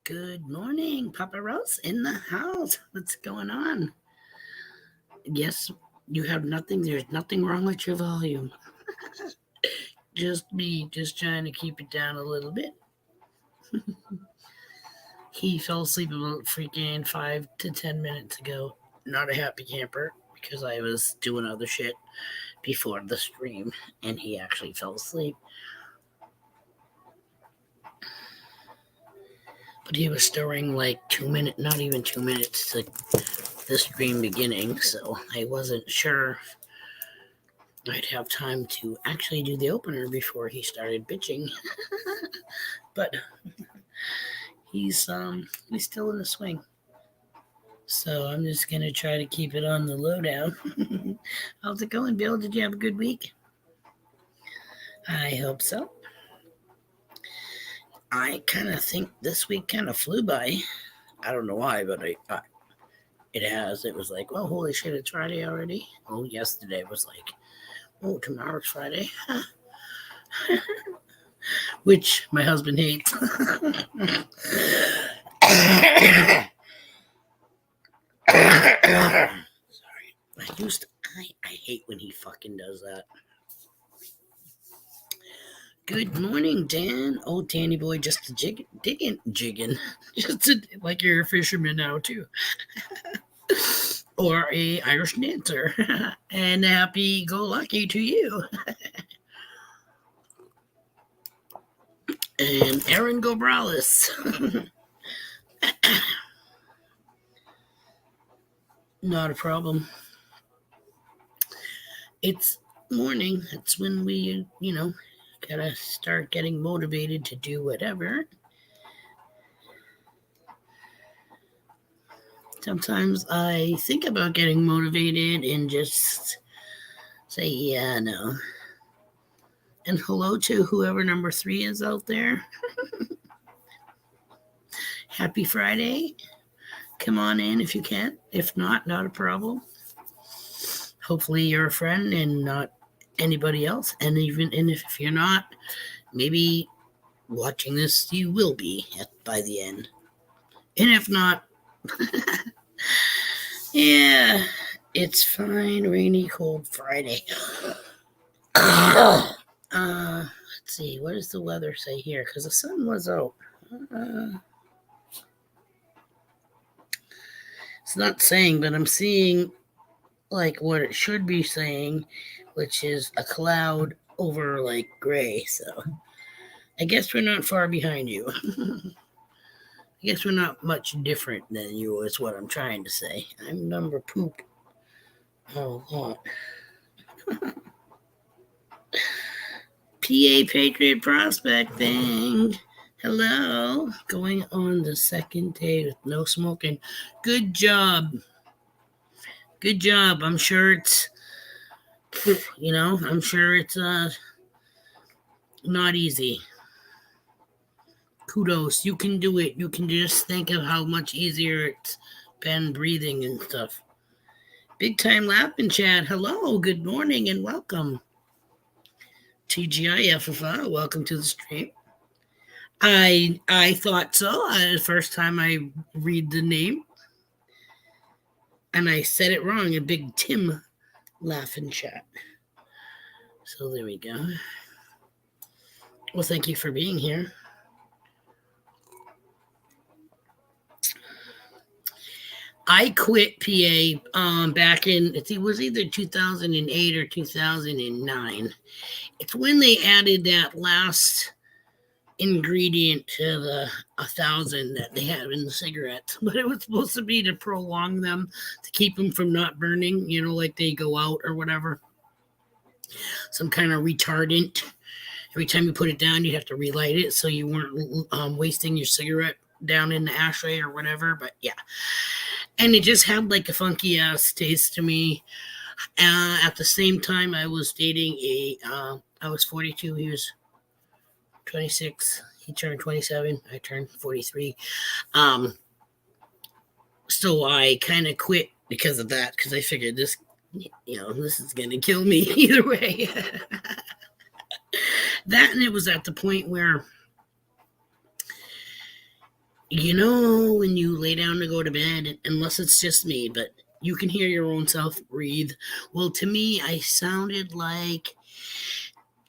Good morning, Papa Rose in the house. What's going on? Yes, you have nothing. There's nothing wrong with your volume. Just me, just trying to keep it down a little bit. He fell asleep about freaking 5 to 10 minutes ago. Not a happy camper because I was doing other shit before the stream and he actually fell asleep. But he was stirring like 2 minutes, not even 2 minutes to the stream beginning, so I wasn't sure I'd have time to actually do the opener before he started bitching. But he's still in the swing. So I'm just gonna try to keep it on the lowdown. How's it going, Bill? Did you have a good week? I hope so. I kind of think this week kind of flew by. I don't know why, but it has. It was like, well, holy shit, it's Friday already. Oh, yesterday was like, oh, tomorrow's Friday. Which my husband hates. Sorry. I hate when he fucking does that. Good morning, Dan. Oh, Danny boy, just a jigging. Just like you're a fisherman now, too. Or a Irish dancer. And happy-go-lucky to you. And Aaron Gobralis. Not a problem. It's morning. It's when we, gotta start getting motivated to do whatever. Sometimes I think about getting motivated and just say, yeah, no. And hello to whoever number 3 is out there. Happy Friday. Come on in if you can. If not a problem. Hopefully you're a friend and not anybody else. And if you're not, maybe watching this you will be by the end. And if not, yeah, it's fine. Rainy, cold Friday. Let's see. What does the weather say here? Because the sun was out. It's not saying, but I'm seeing like what it should be saying, which is a cloud over like gray. So I guess we're not far behind you. I guess we're not much different than you is what I'm trying to say. I'm number poop. Oh, what? PA Patriot Prospecting. Hello. Going on the second day with no smoking. Good job. Good job. I'm sure it's, I'm sure it's not easy. Kudos. You can do it. You can just think of how much easier it's been breathing and stuff. Big time laughing chat. Hello. Good morning and welcome. TGIFFR, welcome to the stream. I thought so. The first time I read the name. And I said it wrong. A big Tim laughing chat. So there we go. Well, thank you for being here. I quit PA back in, it was either 2008 or 2009. It's when they added that last ingredient to the 1,000 that they had in the cigarettes. But it was supposed to be to prolong them, to keep them from not burning, like they go out or whatever. Some kind of retardant. Every time you put it down, you have to relight it so you weren't wasting your cigarette down in the ashtray or whatever. But yeah. And it just had like a funky ass taste to me. At the same time, I was dating I was 42, he was 26, he turned 27, I turned 43. So I kind of quit because of that, because I figured this, this is going to kill me either way. That, and it was at the point where When you lay down to go to bed, unless it's just me, but you can hear your own self breathe. Well, to me, I sounded like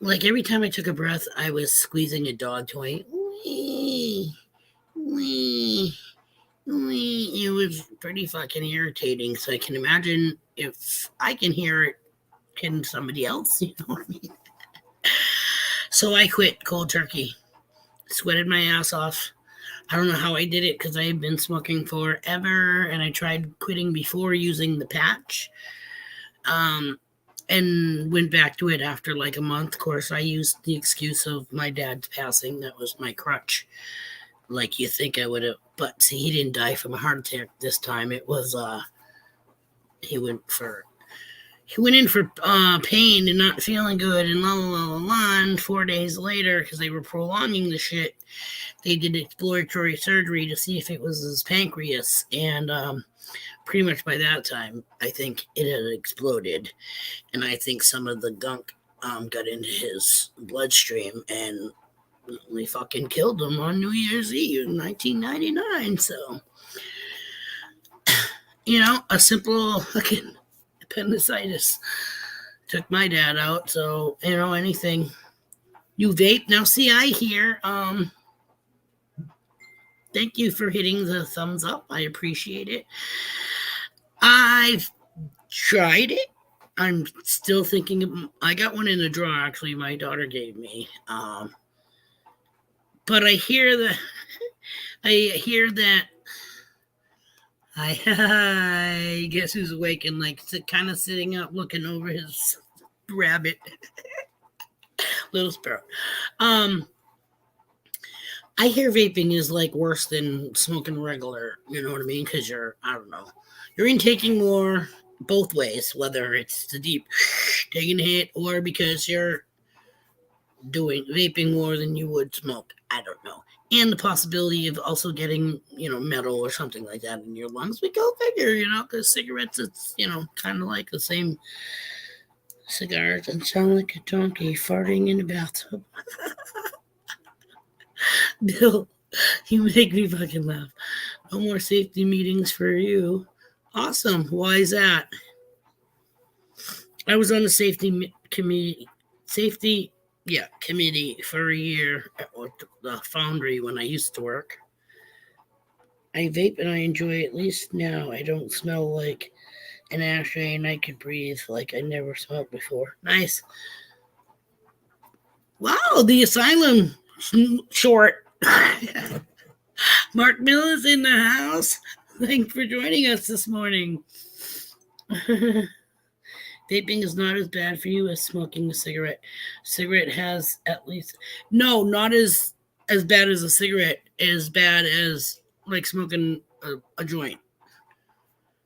every time I took a breath, I was squeezing a dog toy. Wee, wee, wee. It was pretty fucking irritating. So I can imagine if I can hear it, can somebody else? You know what I mean? So I quit cold turkey. Sweated my ass off. I don't know how I did it because I had been smoking forever, and I tried quitting before using the patch, um, and went back to it after like a month. Of course, I used the excuse of my dad's passing. That was my crutch. Like you think I would have, but see, he didn't die from a heart attack this time. It was he went for he went in for pain and not feeling good and la la la la la. And 4 days later, because they were prolonging the shit, they did exploratory surgery to see if it was his pancreas. And pretty much by that time, I think it had exploded. And I think some of the gunk got into his bloodstream and we fucking killed him on New Year's Eve in 1999. So, a simple fucking appendicitis took my dad out. So, anything. You vape? Now, see, I hear, thank you for hitting the thumbs up. I appreciate it. I've tried it. I'm still thinking. I got one in a drawer, actually, my daughter gave me. But I hear that. I guess who's awake and like kind of sitting up, looking over his rabbit, little sparrow. I hear vaping is like worse than smoking regular. You know what I mean? Because you're intaking more both ways, whether it's the deep taking a hit or because you're doing vaping more than you would smoke. I don't know. And the possibility of also getting, metal or something like that in your lungs. We go figure, because cigarettes, it's, kind of like the same cigars and sound like a donkey farting in a bathtub. Bill, you make me fucking laugh. No more safety meetings for you. Awesome. Why is that? I was on the safety committee for a year at the foundry when I used to work. I vape and I enjoy it. At least now I don't smell like an ashtray and I can breathe like I never smoked before. Nice. Wow, the asylum short. Mark Mill is in the house. Thanks for joining us this morning. Vaping is not as bad for you as smoking a cigarette. Cigarette has at least not as bad as a cigarette. As bad as like smoking a joint.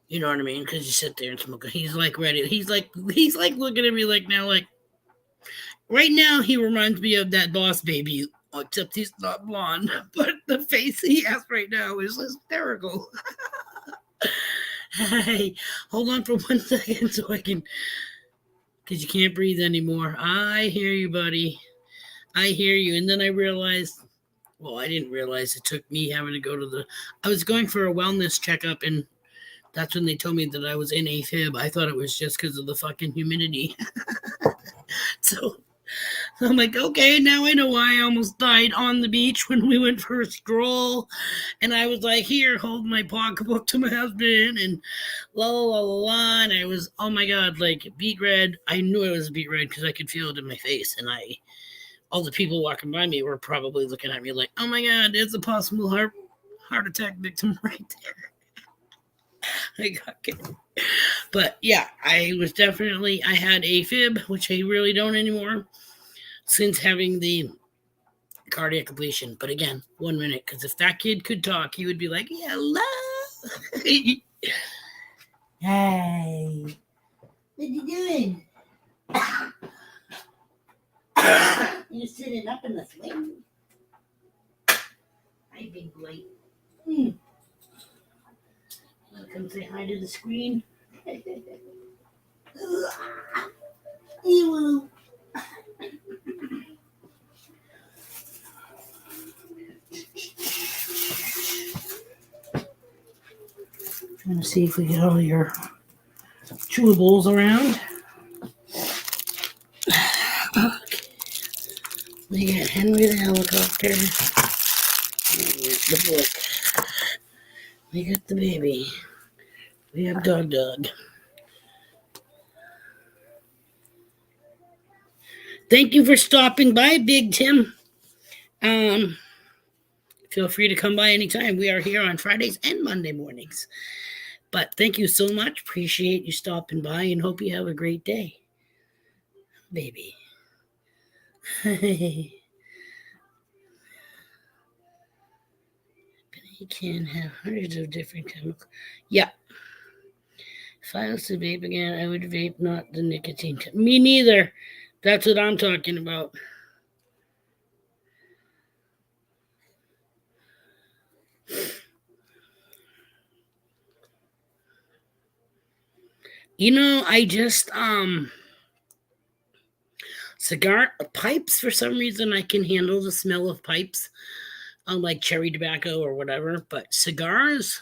You know what I mean? Because you sit there and smoke. He's like ready. He's like looking at me like now, like right now. He reminds me of that Boss Baby, except he's not blonde. But the face he has right now is hysterical. Hey, hold on for 1 second so I can. Because you can't breathe anymore. I hear you, buddy. I hear you. And then I realized, I didn't realize it took me having to go to I was going for a wellness checkup, and that's when they told me that I was in AFib. I thought it was just because of the fucking humidity. So I'm like, okay, now I know why I almost died on the beach when we went for a stroll. And I was like, here, hold my pocketbook to my husband and la la la la la. And I was, oh my God, like beet red. I knew it was beet red because I could feel it in my face. And all the people walking by me were probably looking at me like, oh my God, there's a possible heart attack victim right there. I got kidding. But yeah, I had AFib, which I really don't anymore since having the cardiac completion. But again, 1 minute, because if that kid could talk, he would be like, hello. Hey, what you doing? You sitting up in the swing? Hi, big boy. Come say hi to the screen. You. Trying to see if we get all your chewables around. Okay. We got Henry the helicopter. We got the book. We got the baby. We have Dog. Thank you for stopping by, Big Tim. Feel free to come by anytime. We are here on Fridays and Monday mornings. But thank you so much. Appreciate you stopping by and hope you have a great day. Baby. You can have hundreds of different chemicals. Yeah. If I was to vape again, I would vape not the nicotine. Me neither. That's what I'm talking about. I just cigar pipes, for some reason I can handle the smell of pipes, unlike cherry tobacco or whatever, but cigars,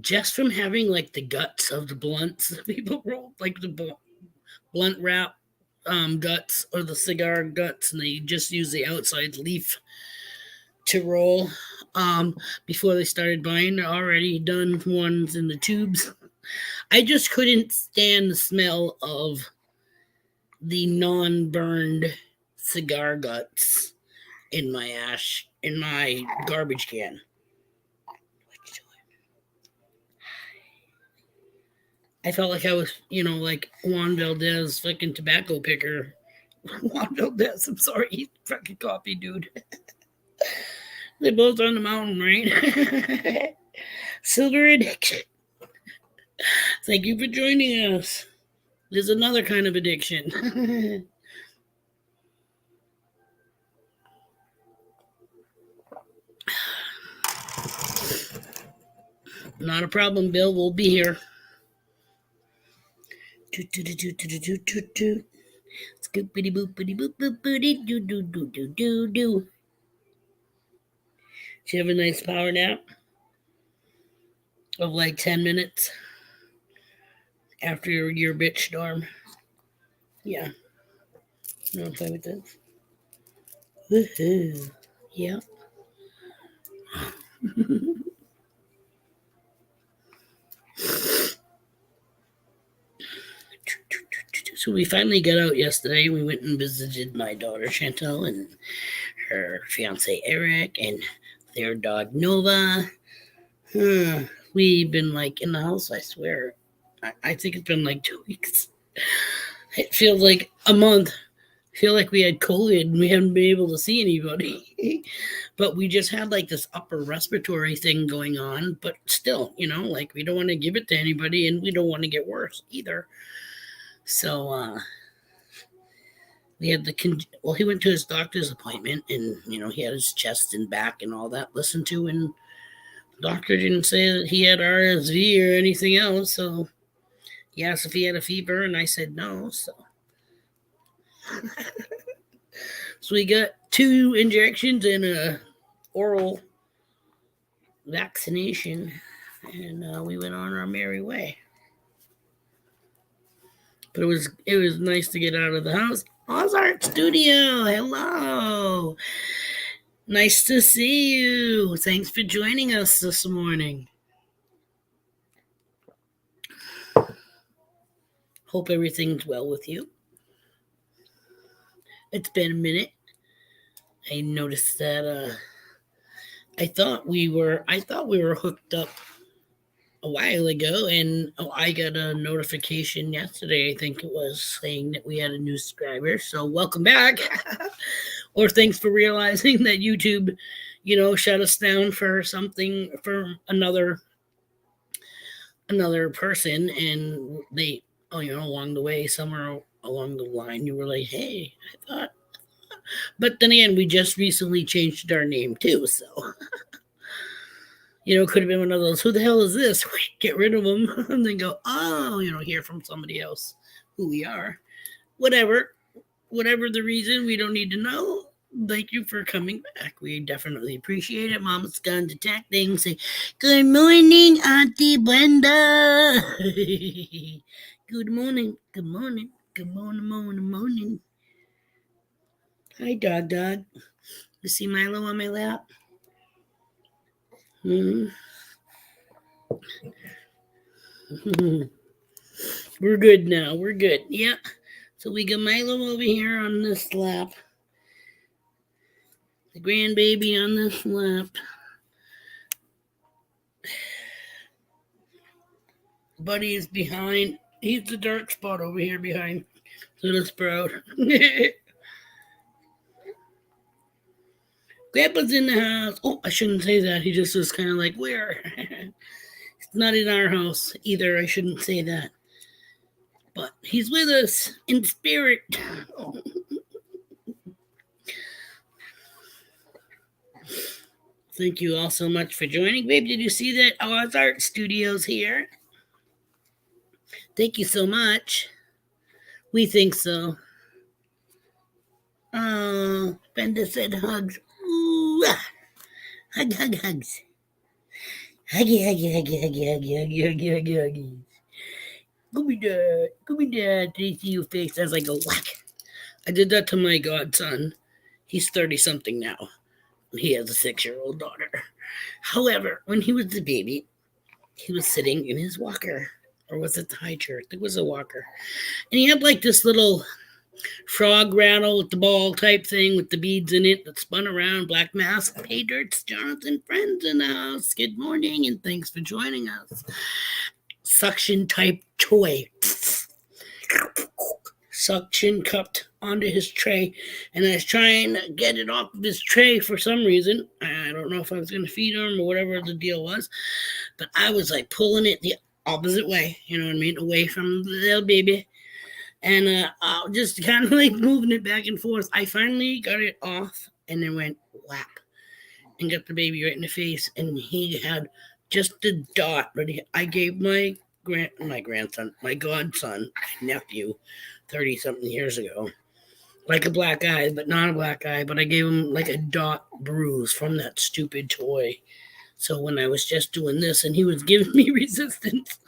just from having like the guts of the blunts that people roll, like the blunt wrap guts or the cigar guts, and they just use the outside leaf to roll before they started buying the already done ones in the tubes. I just couldn't stand the smell of the non-burned cigar guts in my garbage can. I felt like I was, like Juan Valdez fucking tobacco picker. Juan Valdez, I'm sorry, he's fucking coffee dude. They're both on the mountain, right? Silver addiction. Thank you for joining us. There's another kind of addiction. Not a problem, Bill. We'll be here. Scoopity boopity boop boop booty do do do do do do. Did you have a nice power nap of like 10 minutes after your bitch storm? Yeah. You want to play with this? Woohoo. Yeah. So we finally got out yesterday. We went and visited my daughter Chantal and her fiance Eric and their dog Nova. We've been like in the house, I swear. I think it's been like 2 weeks. It feels like a month. I feel like we had COVID and we haven't been able to see anybody. But we just had like this upper respiratory thing going on. But still, like we don't want to give it to anybody and we don't want to get worse either. So we had he went to his doctor's appointment and, he had his chest and back and all that listened to, and the doctor didn't say that he had RSV or anything else. So he asked if he had a fever and I said no. So we got 2 injections and a oral vaccination, and we went on our merry way. But it was nice to get out of the house. Ozark Studio, hello. Nice to see you. Thanks for joining us this morning. Hope everything's well with you. It's been a minute. I noticed that I thought we were hooked up a while ago, and I got a notification yesterday, I think it was, saying that we had a new subscriber. So welcome back. Or thanks for realizing that YouTube, shut us down for something, for another person, and they, along the way, somewhere along the line, you were like, hey, I thought. But then again, we just recently changed our name too, so could have been one of those, who the hell is this? Get rid of them and then go, oh, hear from somebody else who we are. Whatever the reason, we don't need to know. Thank you for coming back. We definitely appreciate it. Mama's gonna detect things. Say, good morning, Auntie Brenda. Good morning. Good morning. Good morning, morning, morning. Hi, dog. You see Milo on my lap? Hmm. We're good now. We're good. Yeah. So we got Milo over here on this lap. The grandbaby on this lap. Buddy is behind. He's the dark spot over here behind Little Sprout. Grandpa's in the house. Oh, I shouldn't say that. He just was kind of like, where? It's not in our house either. I shouldn't say that. But he's with us in spirit. Thank you all so much for joining. Babe, did you see that Oz Art Studios here? Thank you so much. We think so. Oh, Brenda said hugs. Ooh, hugs. Huggy. Give me that. Did you see your face as I go whack? I did that to my godson. He's 30 something now. He has a 6-year-old daughter. However, when he was a baby, he was sitting in his walker. Or was it the high chair? I think it was a walker. And he had like this little frog rattle with the ball type thing with the beads in it that spun around. Black mask. Hey, Dirt's Jonathan, friends in the house. Good morning and thanks for joining us. Suction type toy. Suction cupped onto his tray, and I was trying to get it off of his tray for some reason. I don't know if I was going to feed him or whatever the deal was, but I was like pulling it the opposite way, you know what I mean, away from the little baby, and just kind of like moving it back and forth. I finally got it off, and then went whap, and got the baby right in the face, and he had just a dot. But I gave my grandson, my godson, my nephew, 30 something years ago, like a black eye, but not a black eye. But I gave him like a dot bruise from that stupid toy. So when I was just doing this and he was giving me resistance,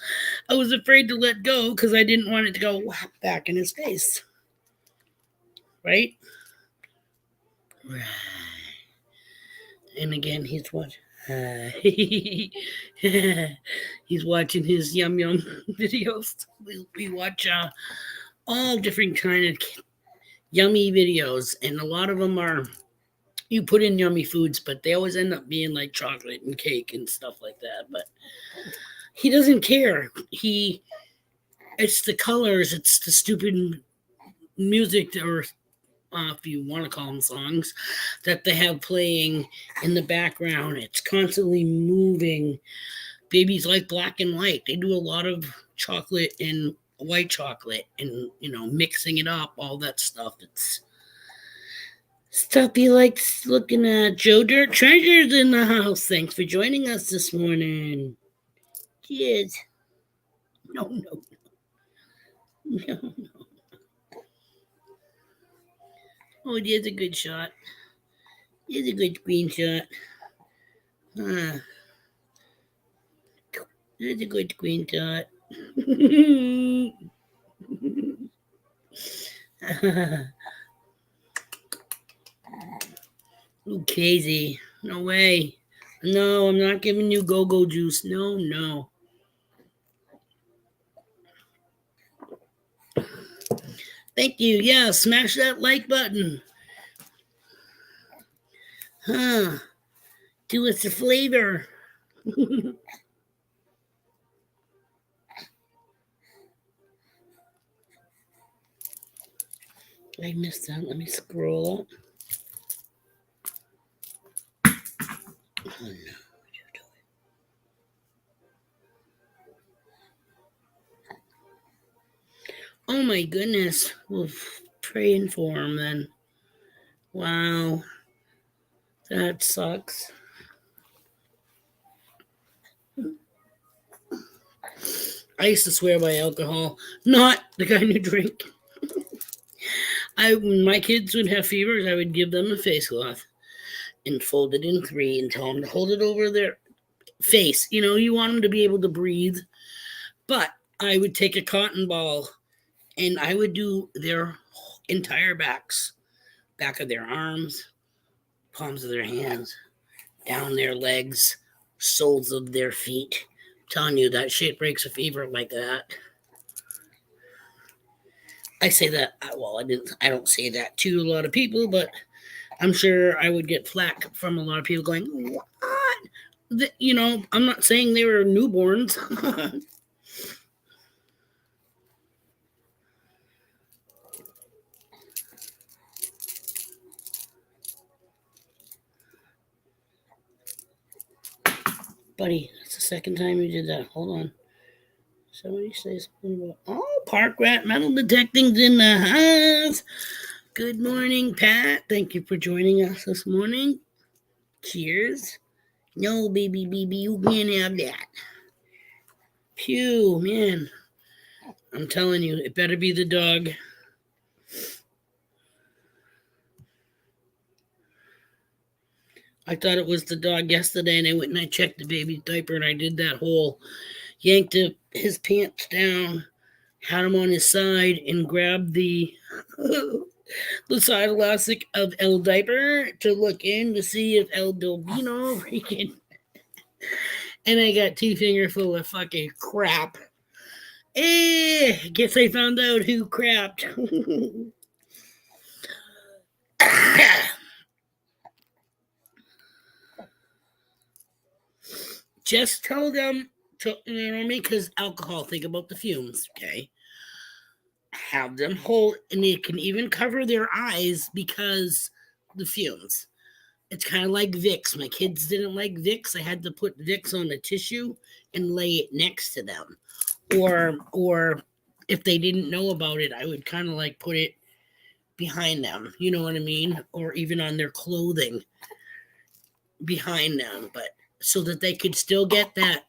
I was afraid to let go because I didn't want it to go whap back in his face. Right? Right. And again, he's what? He's watching his yum videos. We watch all different kind of yummy videos, and a lot of them are you put in yummy foods, but they always end up being like chocolate and cake and stuff like that. But he doesn't care. It's the colors, it's the stupid music, or if you want to call them songs, that they have playing in the background. It's constantly moving. Babies like black and white. They do a lot of chocolate and white chocolate and, mixing it up, all that stuff. It's stuff he likes looking at. Joe Dirt Treasures in the house. Thanks for joining us this morning. Cheers. No. Oh, there's a good shot. There's a good screenshot. There's a good screenshot. Ooh, crazy. No way. No, I'm not giving you go-go juice. No. Thank you. Yeah, smash that like button. Do us a flavor. I missed that. Let me scroll up. Oh, no. Oh my goodness. We're praying for him then. Wow. That sucks. I used to swear by alcohol, not the kind who drink. When my kids would have fevers, I would give them a face cloth and fold it in three and tell them to hold it over their face. You want them to be able to breathe. But I would take a cotton ball and I would do their entire backs, back of their arms, palms of their hands, down their legs, soles of their feet. I'm telling you, that shit breaks a fever like that. I say that, well, I don't say that to a lot of people, but I'm sure I would get flack from a lot of people going, what? I'm not saying they were newborns. Buddy, that's the second time you did that. Hold on. Somebody say something about, park rat metal detecting's in the house. Good morning, Pat. Thank you for joining us this morning. Cheers. No, baby, you can't have that. Phew, man. I'm telling you, it better be the dog. I thought it was the dog yesterday, and I went and I checked the baby's diaper, and I did that whole yanked his pants down, had him on his side, and grabbed the the side elastic of El diaper to look in to see if El Bilbino freaking. And I got 2 finger full of fucking crap. Guess I found out who crapped. Just tell them to, because alcohol, think about the fumes, okay? Have them hold, and they can even cover their eyes because the fumes. It's kind of like Vicks. My kids didn't like Vicks. I had to put Vicks on a tissue and lay it next to them. Or if they didn't know about it, I would kind of like put it behind them. You know what I mean? Or even on their clothing behind them, but so that they could still get that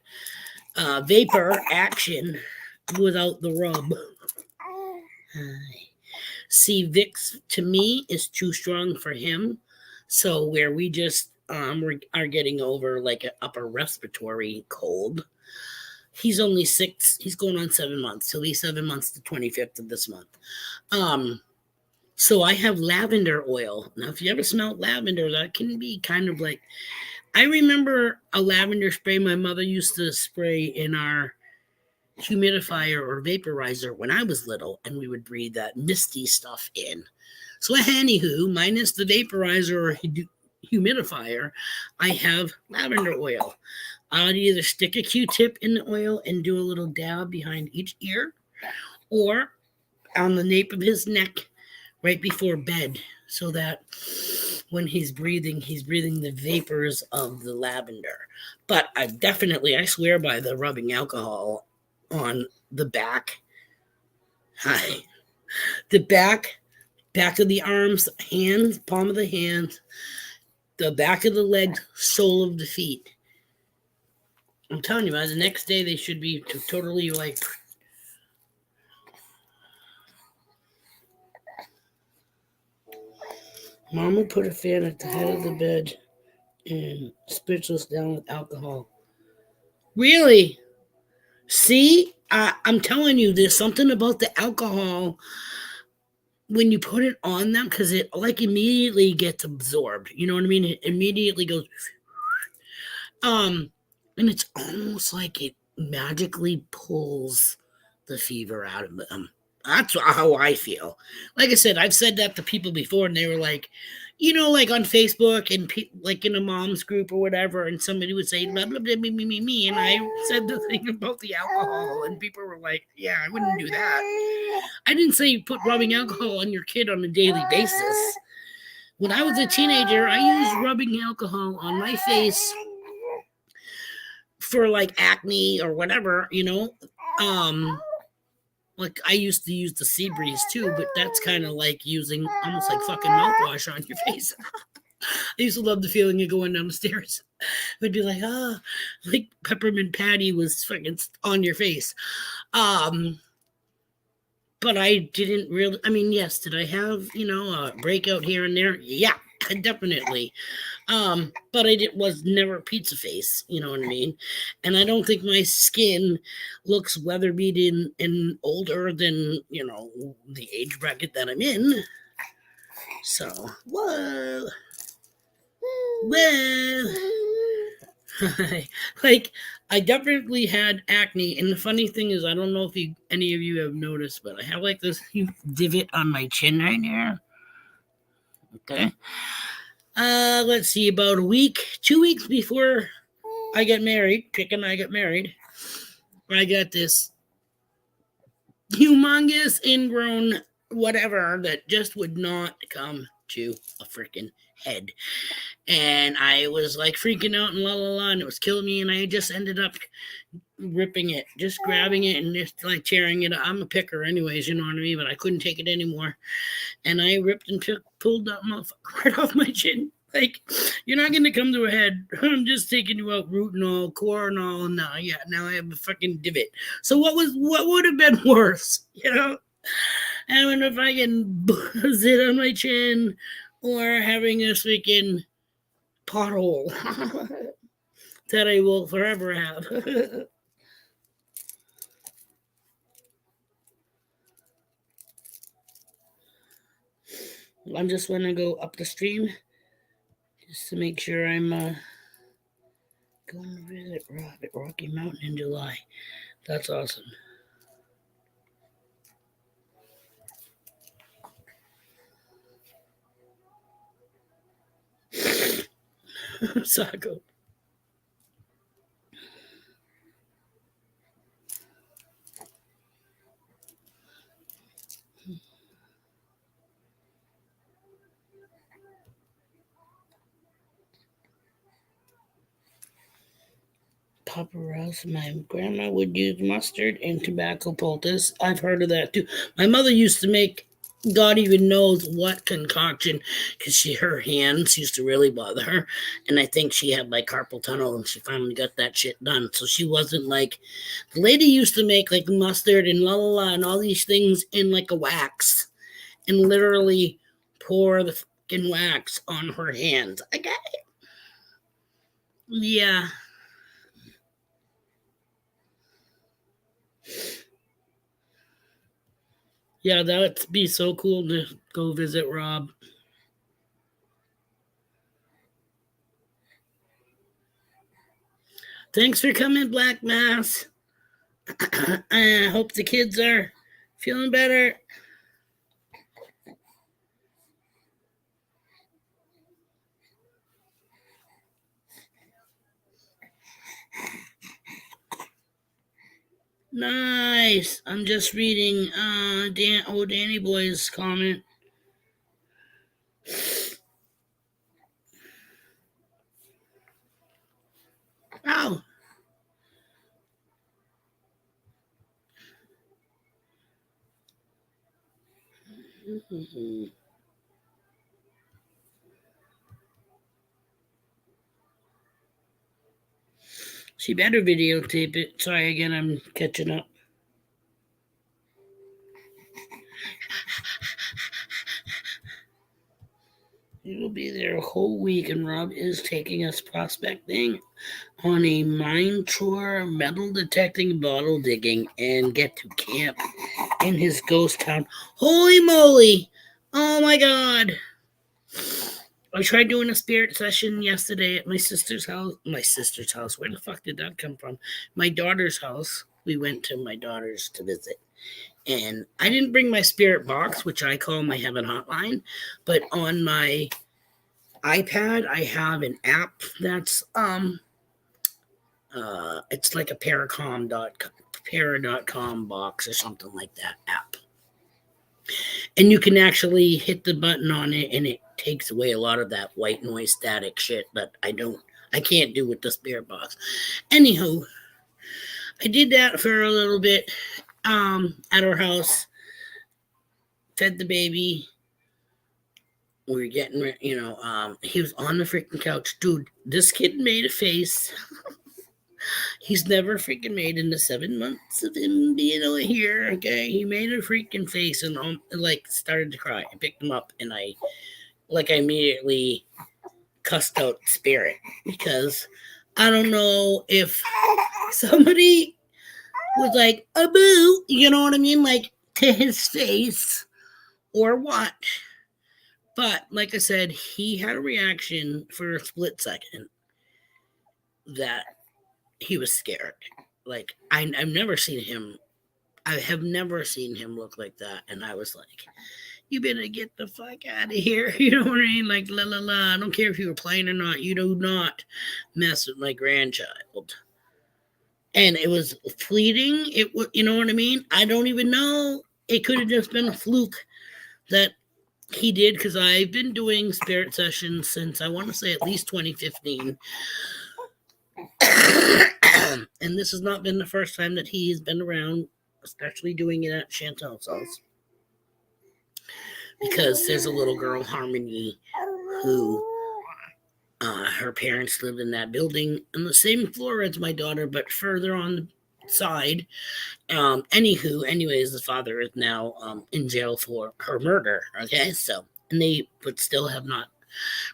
vapor action without the rub. See, Vicks to me is too strong for him. So where we just are getting over like an upper respiratory cold. He's only 6. He's going on 7 months. He'll be 7 months the 25th of this month. So I have lavender oil. Now, if you ever smelled lavender, that can be kind of like, I remember a lavender spray my mother used to spray in our humidifier or vaporizer when I was little, and we would breathe that misty stuff in. So anywho, minus the vaporizer or humidifier, I have lavender oil. I'd either stick a Q-tip in the oil and do a little dab behind each ear, or on the nape of his neck right before bed, so that when he's breathing the vapors of the lavender. But I swear by the rubbing alcohol on the back. The back of the arms, hands, palm of the hands, the back of the legs, sole of the feet. I'm telling you, by the next day they should be totally like. Mom will put a fan at the head of the bed and spits us down with alcohol. Really? See, I'm telling you, there's something about the alcohol when you put it on them, because it like immediately gets absorbed. You know what I mean? It immediately goes. And it's almost like it magically pulls the fever out of them. That's how I feel. Like I said, I've said that to people before, and they were like, like on Facebook and like in a mom's group or whatever, and somebody would say blah blah blah me, and I said the thing about the alcohol, and people were like, "Yeah, I wouldn't do that." I didn't say you put rubbing alcohol on your kid on a daily basis. When I was a teenager, I used rubbing alcohol on my face for like acne or whatever, like I used to use the sea breeze too, but that's kind of like using almost like fucking mouthwash on your face. I used to love the feeling of going down the stairs. I'd be like, like peppermint patty was fucking on your face. but I didn't really. I mean, yes, did I have a breakout here and there? Yeah, definitely. But was never pizza face. You know what I mean? And I don't think my skin looks weather beaten and older than the age bracket that I'm in. So well, like I definitely had acne, and the funny thing is, I don't know if any of you have noticed, but I have like this divot on my chin right here. Okay. Let's see, about a week, 2 weeks before I get married, Pick and I get married, I got this humongous ingrown whatever that just would not come to a freaking head. And I was like freaking out and la la la, and it was killing me. And I just ended up ripping it, just grabbing it and just like tearing it. I'm a picker, anyways, you know what I mean? But I couldn't take it anymore. And I ripped and pulled that motherfucker right off my chin. Like, you're not going to come to a head. I'm just taking you out root and all, core and all. And now, now I have a fucking divot. So what would have been worse, Having a fucking buzzit on my chin or having a freaking pothole that I will forever have. I'm just going to go up the stream just to make sure I'm going to visit Rocky Mountain in July. That's awesome. Saco. Papa Rouse, my grandma would use mustard and tobacco poultice. I've heard of that too. My mother used to make God even knows what concoction because her hands used to really bother her, and I think she had like carpal tunnel, and she finally got that shit done. So she wasn't like the lady used to make like mustard and la la la and all these things in like a wax, and literally pour the fucking wax on her hands. I got it. Yeah. Yeah, that'd be so cool to go visit Rob. Thanks for coming, Black Mass. I hope the kids are feeling better. Nice. I'm just reading Danny Boy's comment. Oh. Mm-hmm. She better videotape it. Sorry again, I'm catching up. We will be there a whole week, and Rob is taking us prospecting on a mine tour, metal detecting, bottle digging, and get to camp in his ghost town. Holy moly! Oh my god! I tried doing a spirit session yesterday at my sister's house. My sister's house. Where the fuck did that come from? My daughter's house. We went to my daughter's to visit. And I didn't bring my spirit box, which I call my heaven hotline, but on my iPad I have an app that's it's like a para.com box or something like that app. And you can actually hit the button on it and it takes away a lot of that white noise static shit that I can't do with the spirit box. Anywho, I did that for a little bit at our house, fed the baby. We were getting, he was on the freaking couch. Dude, this kid made a face. He's never freaking made in the 7 months of him being over here. Okay, he made a freaking face and like started to cry. I picked him up and I immediately cussed out Spirit because I don't know if somebody was like a boo, you know what I mean, like to his face or what. But like I said, he had a reaction for a split second that he was scared. Like I've never seen him. I have never seen him look like that, and I was like, "You better get the fuck out of here." You know what I mean? Like la la la. I don't care if you were playing or not. You do not mess with my grandchild. And it was fleeting. It was, you know what I mean? I don't even know. It could have just been a fluke that he did because I've been doing spirit sessions since I want to say at least 2015. And this has not been the first time that he's been around, especially doing it at Chantel's house. Because there's a little girl, Harmony, who her parents lived in that building on the same floor as my daughter, but further on the side. Anyways, the father is now in jail for her murder. Okay, so and they but still have not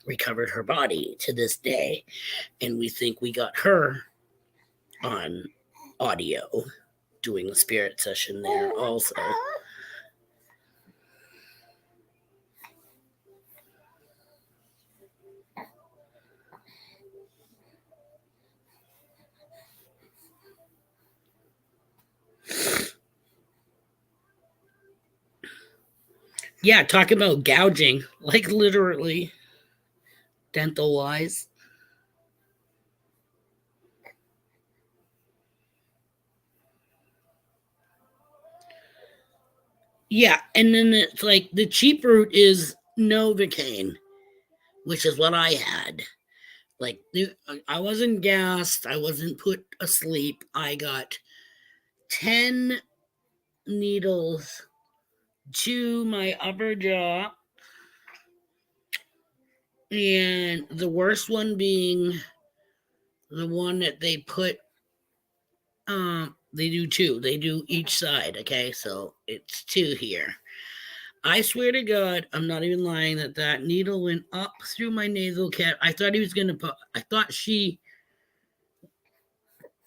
recovered her body to this day, and we think we got her on audio doing a spirit session there also. Yeah, talk about gouging, like literally, dental wise. Yeah, and then it's like the cheap route is Novocaine, which is what I had. Like I wasn't gassed, I wasn't put asleep. I got 10 needles to my upper jaw, and the worst one being the one that they put they do two. They do each side, okay? So it's two here. I swear to God, I'm not even lying that needle went up through my nasal cavity. I thought he was going to put, I thought she,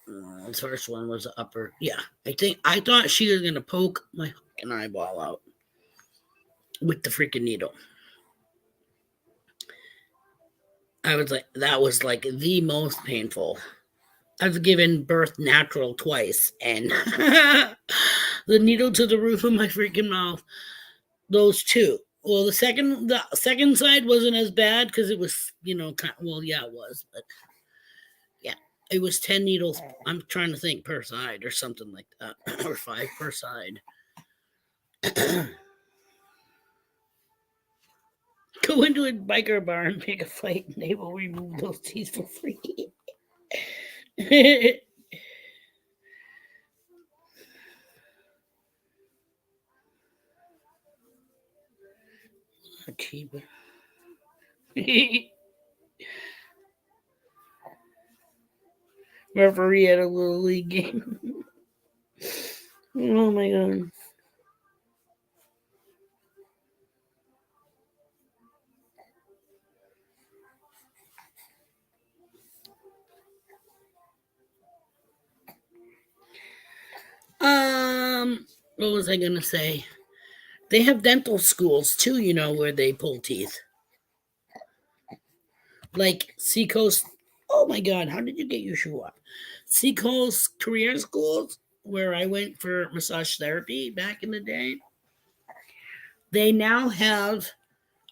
the first one was the upper. Yeah, I thought she was going to poke my fucking eyeball out with the freaking needle. I was like, that was like the most painful. I've given birth natural twice, and the needle to the roof of my freaking mouth. Those two. Well, the second side wasn't as bad because it was, well, yeah, it was, but yeah, it was 10 needles. I'm trying to think per side or something like that, or 5 per side. Go into a biker bar and pick a fight, and they will remove those teeth for free. Cheaper. Referee at a little league game. Oh my god. What was I gonna say? They have dental schools too, where they pull teeth. Like Seacoast. Oh my God, how did you get your shoe off? Seacoast Career Schools, where I went for massage therapy back in the day. They now have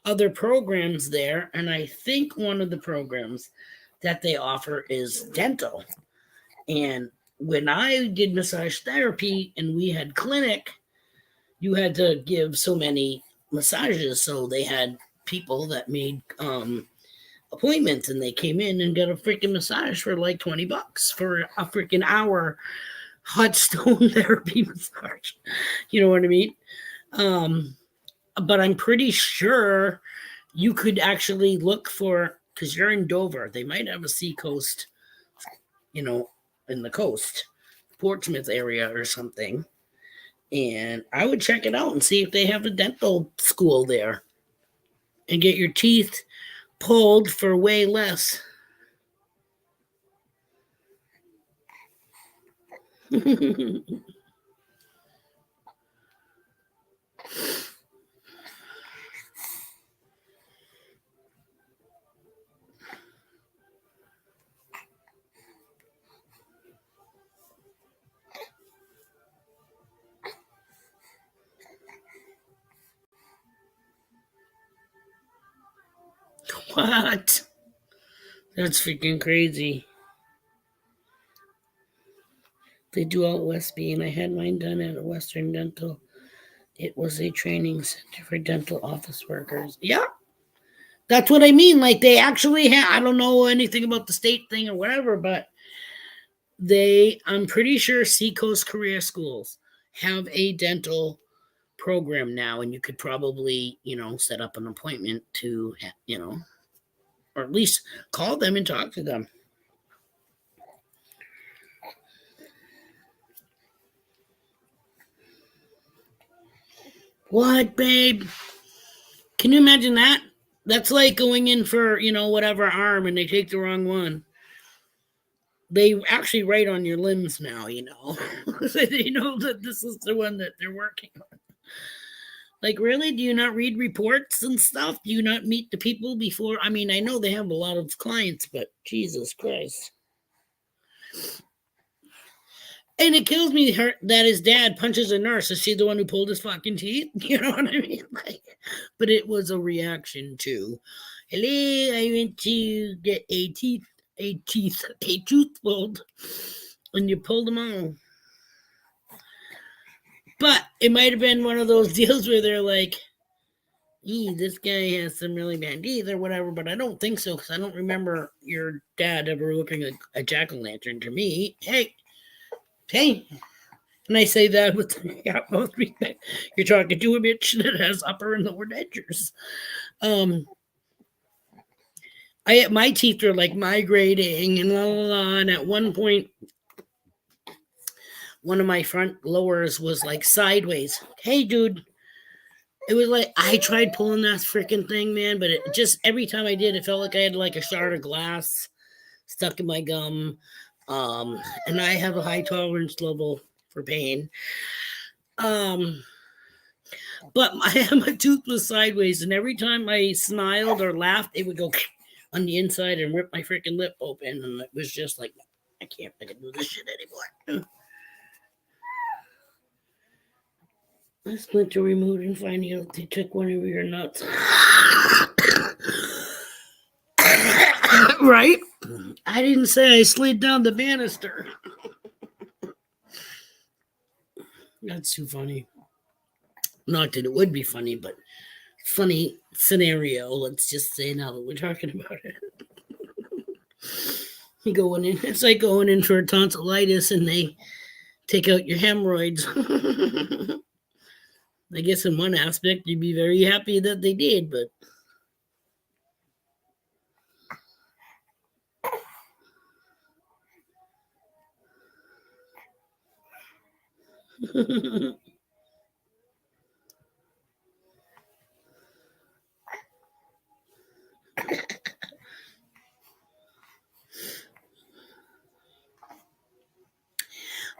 other programs there, and I think one of the programs that they offer is dental. And when I did massage therapy and we had clinic, you had to give so many massages. So they had people that made appointments, and they came in and got a freaking massage for like $20 for a freaking hour hot stone therapy massage. You know what I mean? But I'm pretty sure you could actually look for, because you're in Dover, they might have a Seacoast, you know, in the coast, Portsmouth area or something. And I would check it out and see if they have a dental school there and get your teeth pulled for way less. What? That's freaking crazy. They do out West Bean. I had mine done at Western Dental. It was a training center for dental office workers. Yeah, that's what I mean. Like they actually have. I don't know anything about the state thing or whatever, but I'm pretty sure Seacoast Career Schools have a dental program now, and you could probably, set up an appointment to, or at least call them and talk to them. What, babe? Can you imagine that? That's like going in for, whatever arm and they take the wrong one. They actually write on your limbs now, so they know that this is the one that they're working on. Like, really? Do you not read reports and stuff? Do you not meet the people before? I mean, I know they have a lot of clients, but Jesus Christ. And it kills me that his dad punches a nurse. Is she the one who pulled his fucking teeth? You know what I mean? But it was a reaction to, hello, I went to get a tooth pulled, and you pulled them all. But it might have been one of those deals where they're like, this guy has some really bad teeth or whatever, but I don't think so because I don't remember your dad ever looking like a jack-o'-lantern to me. Hey, and I say that with the utmost respect. You're talking to a bitch that has upper and lower dentures. My teeth are like migrating and la la la. And at one point, one of my front lowers was like sideways. Hey, dude. It was like I tried pulling that freaking thing, man, but it just every time I did, it felt like I had like a shard of glass stuck in my gum. And I have a high tolerance level for pain. But my tooth was sideways, and every time I smiled or laughed, it would go on the inside and rip my freaking lip open, and it was just like, I can't do this shit anymore. I splinter removed and finding out they took one of your nuts. Right? I didn't say I slid down the banister. That's too funny. Not that it would be funny, but funny scenario. Let's just say now that we're talking about it. You going in, it's like going in for tonsillitis and they take out your hemorrhoids. I guess in one aspect you'd be very happy that they did, but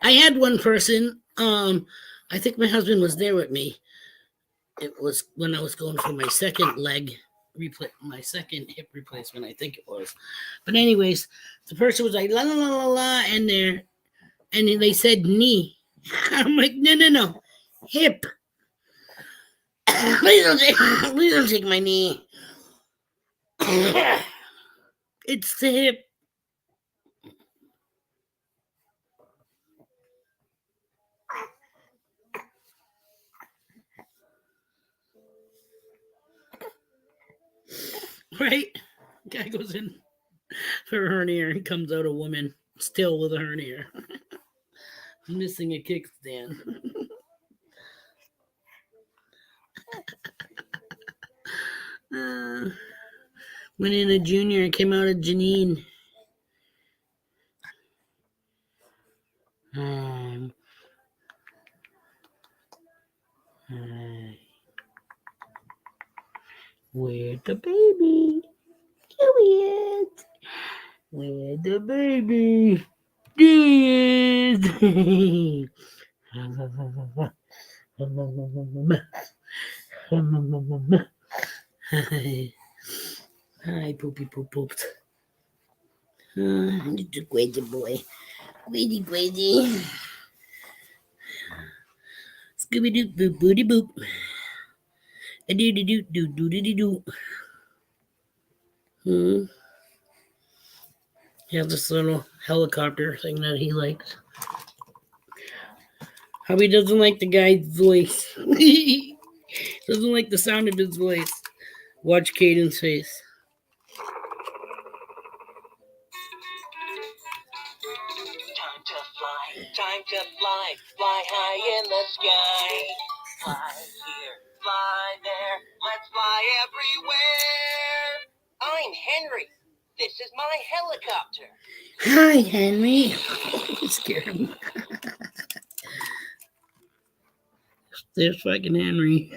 I had one person, I think my husband was there with me. It was when I was going for my second my second hip replacement, I think it was. But anyways, the person was like, la la la la la, and they said knee. I'm like, no, hip. Please don't take my knee. It's the hip. Right? Guy goes in for a hernia and comes out a woman still with a hernia. Missing a kickstand. Went in a junior and came out a Janine. Um, where's the baby? Here he is. Where's the baby? There he is. Hi, poopy poop pooped. It's a great boy. Greedy, greedy. Scooby doo boop booty boop. A doo doo doo doo doo doo doo. He has this little helicopter thing that he likes. How he doesn't like the guy's voice. He doesn't like the sound of his voice. Watch Caden's face. Time to fly, fly high in the sky. Fly here, fly there, let's fly everywhere. I'm Henry. This is my helicopter. Hi, Henry. Scared him. There's fucking Henry.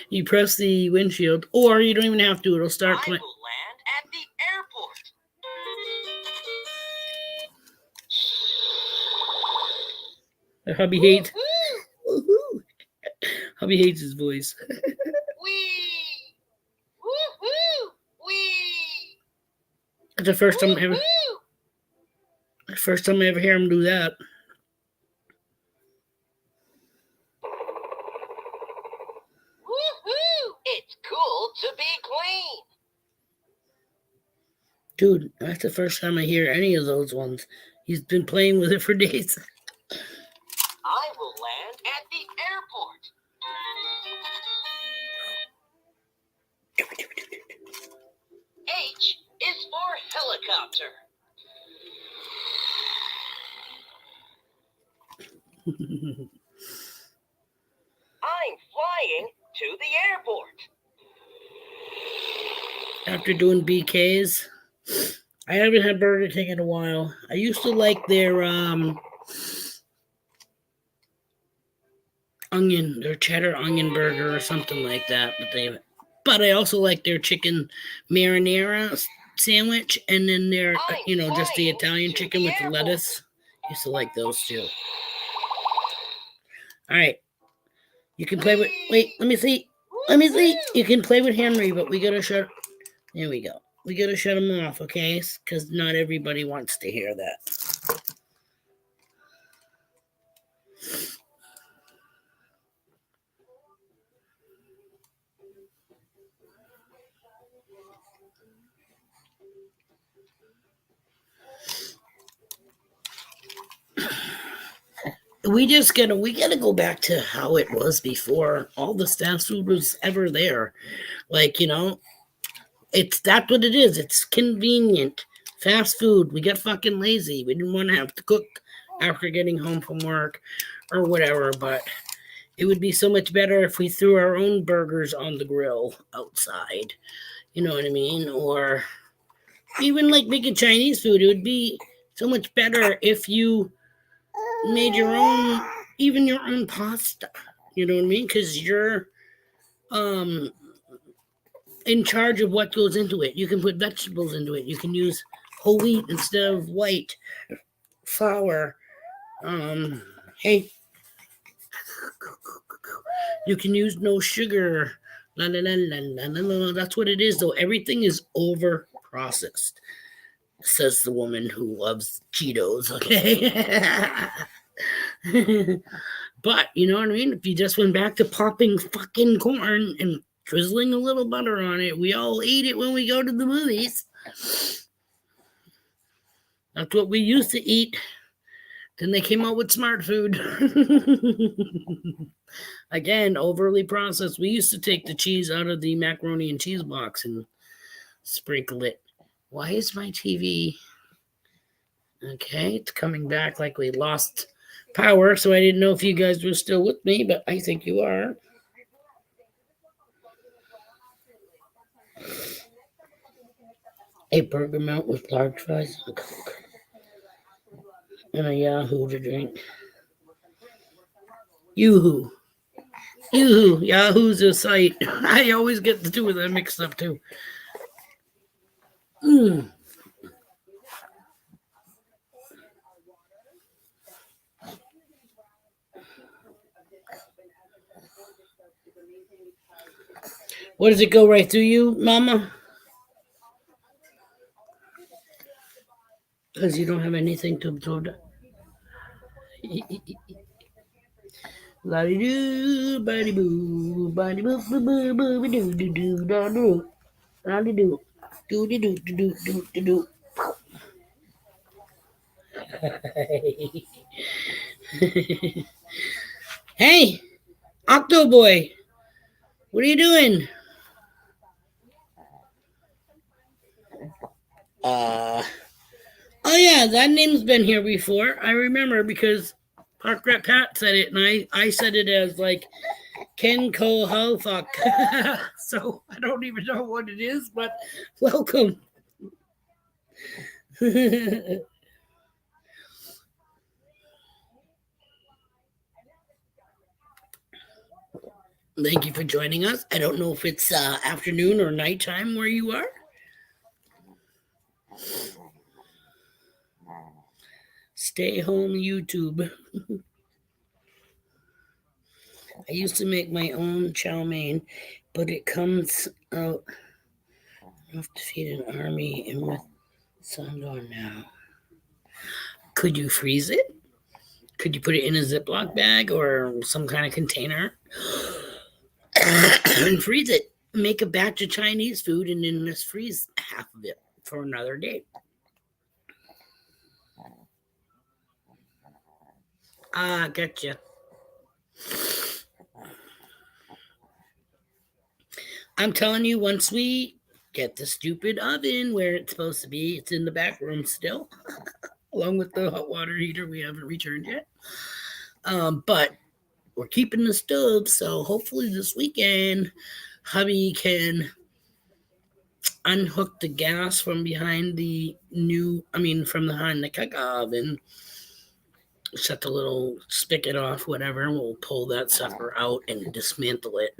You press the windshield, or you don't even have to. It'll start I will land at the airport. Hubby hates. Hubby hates his voice. Wee! Woo-hoo! Wee! That's the first time I ever hear him do that. Woo-hoo! It's cool to be clean. Dude, that's the first time I hear any of those ones. He's been playing with it for days. I will land at the airport. H is for helicopter. I'm flying to the airport. After doing BKs, I haven't had Burger King in a while. I used to like their cheddar onion burger or something like that. But I also like their chicken marinara sandwich, and then their just the Italian chicken with the lettuce. Used to like those too. All right, you can play with. Wait, let me see. You can play with Henry, but we gotta shut. There we go. We gotta shut him off, okay? Because not everybody wants to hear that. We gotta go back to how it was before all this fast food was ever there. Like, that's what it is. It's convenient. Fast food. We got fucking lazy. We didn't want to have to cook after getting home from work or whatever, but it would be so much better if we threw our own burgers on the grill outside. You know what I mean? Or even like making Chinese food. It would be so much better if you made your own pasta. You know what I mean? Because you're in charge of what goes into it. You can put vegetables into it. You can use whole wheat instead of white flour. Hey, you can use no sugar. La, la, la, la, la, la. That's what it is, though. Everything is over processed, says the woman who loves Cheetos. Okay. But you know what I mean? If you just went back to popping fucking corn and drizzling a little butter on it, we all eat it when we go to the movies. That's what we used to eat. Then they came out with smart food. Again, overly processed. We used to take the cheese out of the macaroni and cheese box and sprinkle it. Why is my TV? Okay, it's coming back like we lost power, so I didn't know if you guys were still with me, but I think you are. A burger melt with large fries and a Coke. and a Yahoo to drink. Yoo-hoo. Yoo-hoo. Yahoo's a site. I always get the two of them mixed up too. Mm. What does it go right through you, Mama? Because you don't have anything to absorb. La doo, body boo, body boo, boo, boo, boo, doo, doo, doo, da doo, da doo, doo, doo, doo, doo, doo, doo, doo. Hey, Octo Boy, what are you doing? Uh, oh yeah, that name's been here before. I remember because Park Rat Pat said it, and I said it as like Ken Ko Ho Fuck. So I don't even know what it is, but welcome. Thank you for joining us. I don't know if it's afternoon or nighttime where you are. Stay home YouTube. I used to make my own chow mein, but it comes out enough to feed an army and with Sandor now. Could you freeze it? Could you put it in a Ziploc bag or some kind of container and freeze it? Make a batch of Chinese food and then just freeze half of it for another day. Ah, gotcha. I'm telling you, once we get the stupid oven where it's supposed to be, it's in the back room still, along with the hot water heater we haven't returned yet. But we're keeping the stove, so hopefully this weekend, hubby can unhook the gas from behind from behind the cook oven, shut the little spigot off, whatever, and we'll pull that sucker out and dismantle it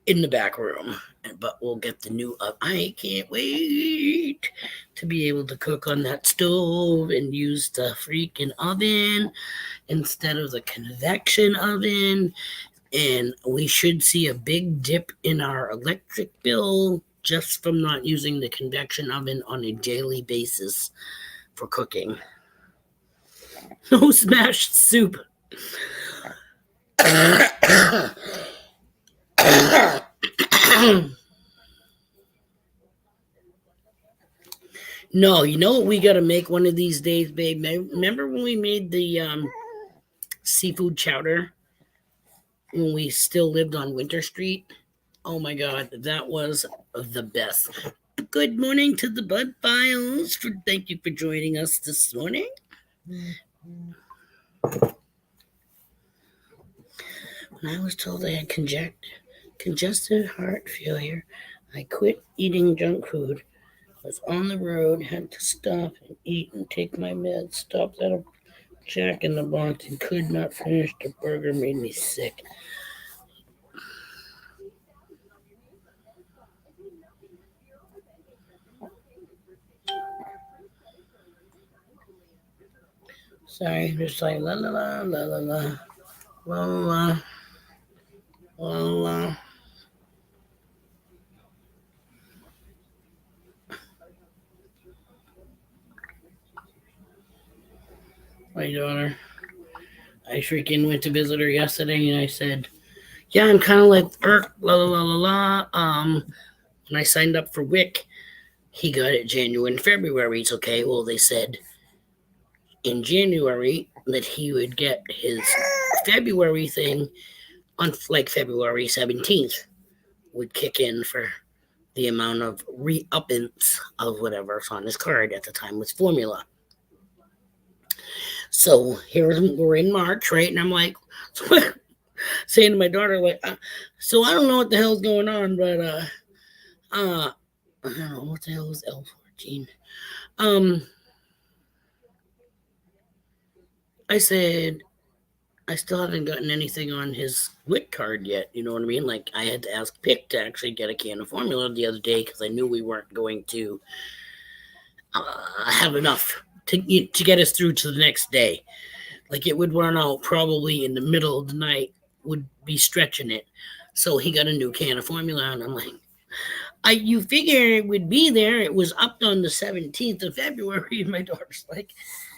in the back room. But we'll get the new oven. I can't wait to be able to cook on that stove and use the freaking oven instead of the convection oven. And we should see a big dip in our electric bill just from not using the convection oven on a daily basis for cooking. No smashed soup. No, you know what we got to make one of these days, babe? Remember when we made the seafood chowder when we still lived on Winter Street? Oh my God, that was the best. Good morning to the Bud Files. Thank you for joining us this morning. When I was told I had congested heart failure, I quit eating junk food. Was on the road, had to stop and eat and take my meds, stopped at a Jack in the Box and could not finish the burger, made me sick. Sorry, just like la la la la la la la la la la. My daughter. I freaking went to visit her yesterday and I said, yeah, I'm kind of like la la la la la. When I signed up for WIC, he got it January and February. It's okay. Well, they said in January that he would get his February thing on like February 17th would kick in for the amount of re-uppance of whatever's on his card at the time was formula. So here we're in March, right? And I'm like, saying to my daughter, like, so I don't know what the hell's going on, but I don't know what the hell is L14. I said, I still haven't gotten anything on his WIC card yet. You know what I mean? Like, I had to ask Pick to actually get a can of formula the other day because I knew we weren't going to have enough to get us through to the next day. Like, it would run out probably in the middle of the night, would be stretching it. So he got a new can of formula, and I'm like, you figure it would be there. It was up on the 17th of February. And my daughter's like,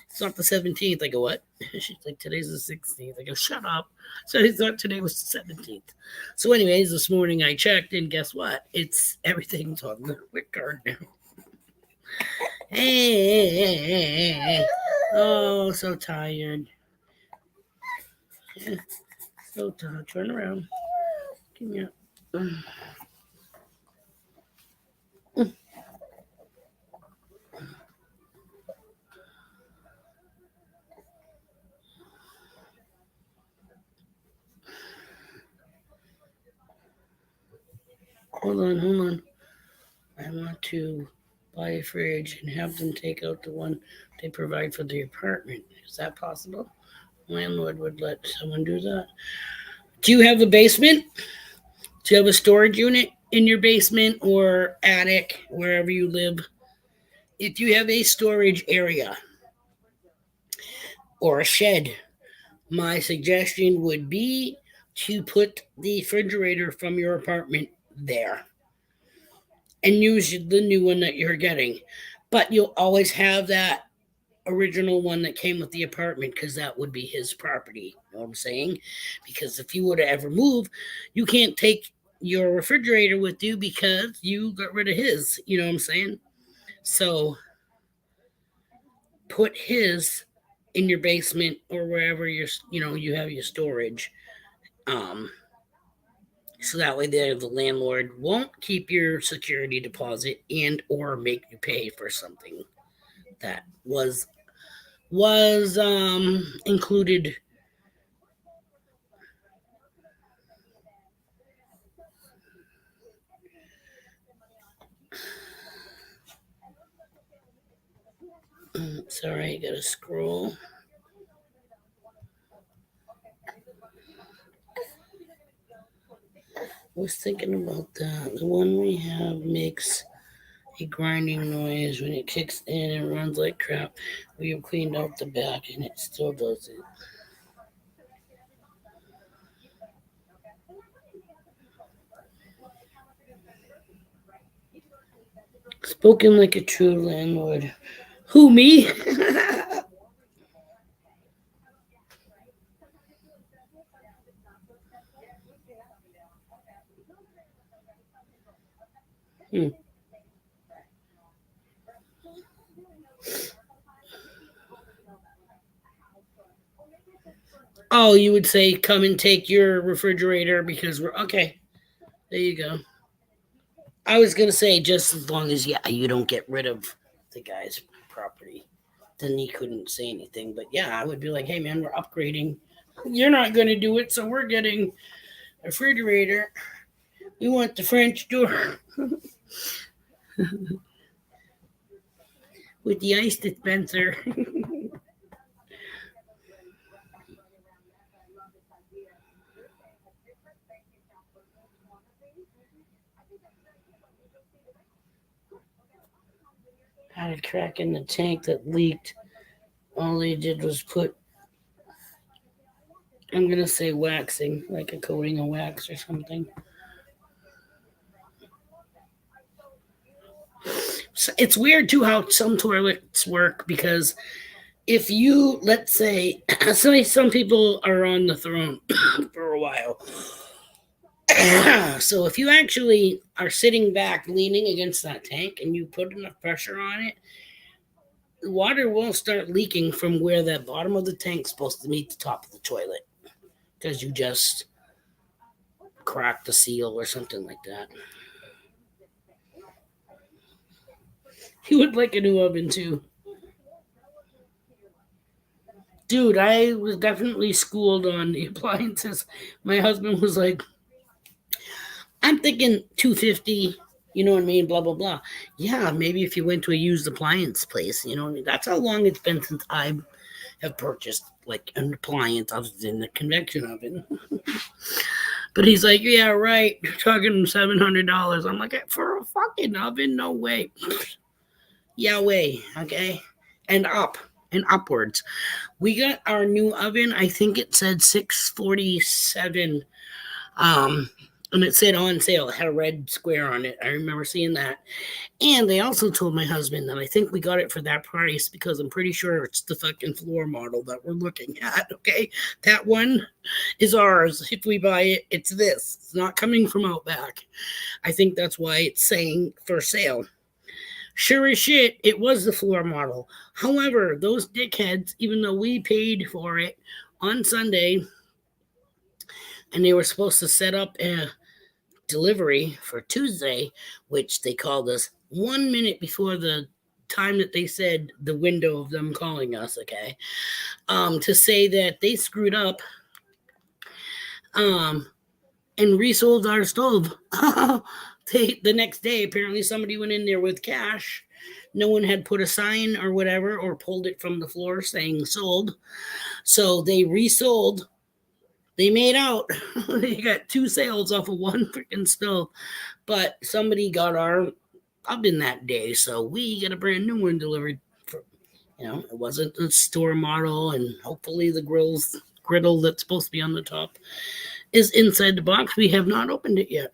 it's not the 17th. I go, what? She's like, today's the 16th. I go, shut up. So I thought today was the 17th. So, anyways, this morning I checked, and guess what? It's everything's on the WIC card now. Hey. Oh, so tired. So tired. Turn around. Give me up. Hold on. I want to buy a fridge and have them take out the one they provide for the apartment. Is that possible? Landlord would let someone do that. Do you have a basement? Do you have a storage unit in your basement or attic, wherever you live? If you have a storage area or a shed, my suggestion would be to put the refrigerator from your apartment there and use the new one that you're getting. But you'll always have that original one that came with the apartment because that would be his property. You know what I'm saying? Because if you were to ever move, you can't take your refrigerator with you because you got rid of his. You know what I'm saying? So put his in your basement or wherever you have your storage. Um, so that way the landlord won't keep your security deposit and or make you pay for something that was included. Sorry, I gotta scroll. I was thinking about that. The one we have makes a grinding noise when it kicks in and runs like crap. We have cleaned out the back and it still does it. Spoken like a true landlord. Who, me? Hmm. Oh, you would say come and take your refrigerator because we're okay. There you go. I was gonna say just as long as you don't get rid of the guy's property, then he couldn't say anything. But yeah, I would be like, hey man, we're upgrading. You're not gonna do it, so we're getting a refrigerator. We want the French door with the ice dispenser. Had a crack in the tank that leaked. All they did was put, I'm gonna say waxing, like a coating of wax or something. So it's weird too how some toilets work because if you, let's say, some people are on the throne for a while. So if you actually are sitting back leaning against that tank and you put enough pressure on it, the water won't start leaking from where the bottom of the tank's supposed to meet the top of the toilet because you just cracked the seal or something like that. You would like a new oven too. Dude, I was definitely schooled on the appliances. My husband was like, I'm thinking 250, you know what I mean? Blah, blah, blah. Yeah, maybe if you went to a used appliance place, that's how long it's been since I have purchased like an appliance other than the convection oven. But he's like, yeah, right. You're talking $700. I'm like, for a fucking oven? No way. Yahweh, okay? And upwards. We got our new oven. I think it said 647. And it said on sale. It had a red square on it. I remember seeing that. And they also told my husband that I think we got it for that price because I'm pretty sure it's the fucking floor model that we're looking at. Okay. That one is ours. If we buy it, it's this. It's not coming from Outback. I think that's why it's saying for sale. Sure as shit, it was the floor model. However, those dickheads, even though we paid for it on Sunday and they were supposed to set up a delivery for Tuesday, which they called us 1 minute before the time that they said the window of them calling us, okay, to say that they screwed up and resold our stove. The next day, apparently somebody went in there with cash. No one had put a sign or whatever or pulled it from the floor saying sold. So they resold. They made out. They got 2 sales off of one freaking stove. But somebody got our oven that day. So we got a brand new one delivered. It wasn't a store model. And hopefully the griddle that's supposed to be on the top is inside the box. We have not opened it yet.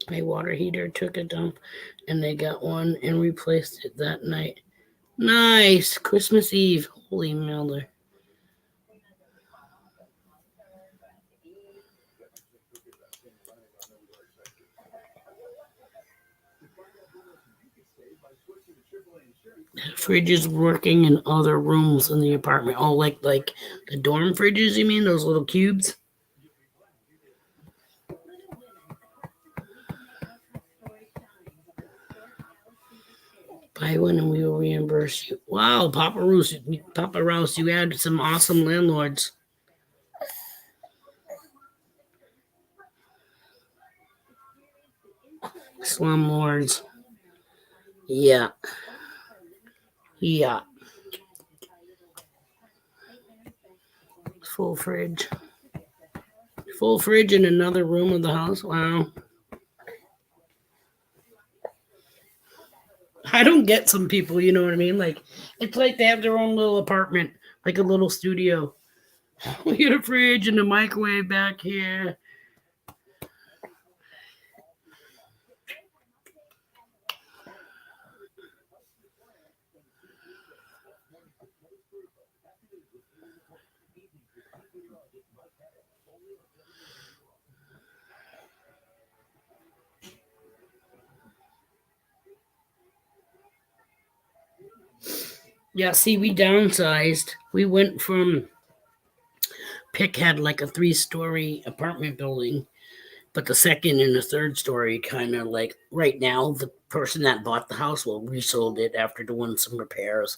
My water heater took a dump and they got one and replaced it that night. Nice. Christmas Eve. Holy mother. Fridge is working in other rooms in the apartment. Oh, like the dorm fridges, you mean? Those little cubes? Buy one and we will reimburse you. Wow, Papa Rouse, you had some awesome landlords. Slumlords. Yeah. Yeah. Full fridge. Full fridge in another room of the house. Wow. I don't get some people, you know what I mean? Like, it's like they have their own little apartment, like a little studio. We get a fridge and a microwave back here. Yeah, see, we downsized. We went from Pick had like a 3-story apartment building, but the second and the third story kind of like right now, the person that bought the house will resold it after doing some repairs.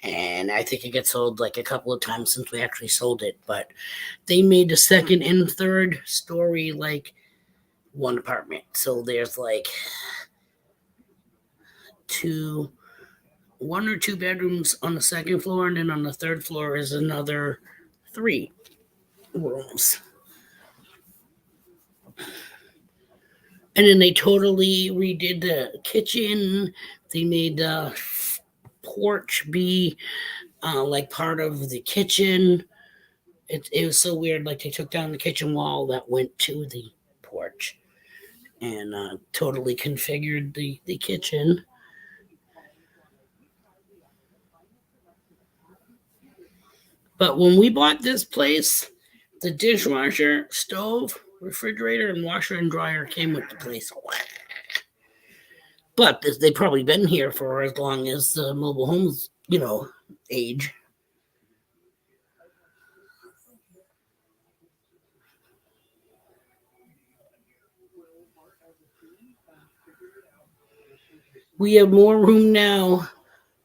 And I think it gets sold like a couple of times since we actually sold it. But they made the second and third story like one apartment. So there's like 1 or 2 bedrooms on the second floor, and then on the third floor is another 3 rooms. And then they totally redid the kitchen. They made the porch be like part of the kitchen. It was so weird. Like they took down the kitchen wall that went to the porch and totally configured the kitchen. But when we bought this place, the dishwasher, stove, refrigerator, and washer and dryer came with the place. But they've probably been here for as long as the mobile homes, age. We have more room now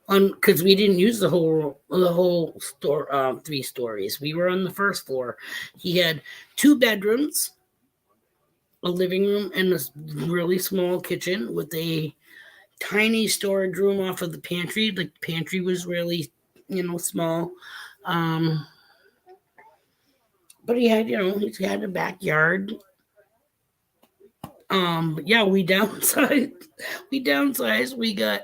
because we didn't use the whole store 3 stories. We were on the first floor. He had 2 bedrooms a living room and a really small kitchen with a tiny storage room off of the pantry. The pantry was really, small. Um, but he's had a backyard. But yeah, we downsized. We downsized. We got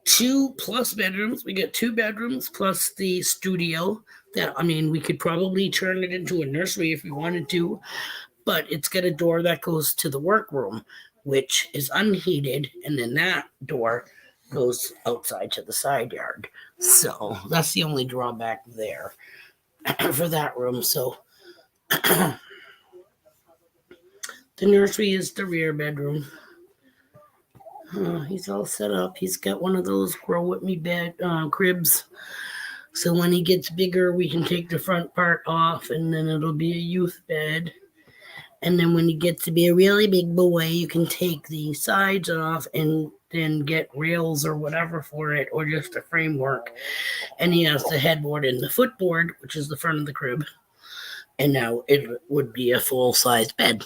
2+ bedrooms. We got 2 bedrooms plus the studio. That, I mean, we could probably turn it into a nursery if we wanted to, but it's got a door that goes to the workroom, which is unheated, and then that door goes outside to the side yard. So that's the only drawback there for that room. So the nursery is the rear bedroom. He's all set up. He's got one of those grow with me bed cribs. So when he gets bigger, we can take the front part off, and then it'll be a youth bed. And then when he gets to be a really big boy, you can take the sides off and then get rails or whatever for it, or just a framework. And he has the headboard and the footboard, which is the front of the crib. And now it would be a full-size bed.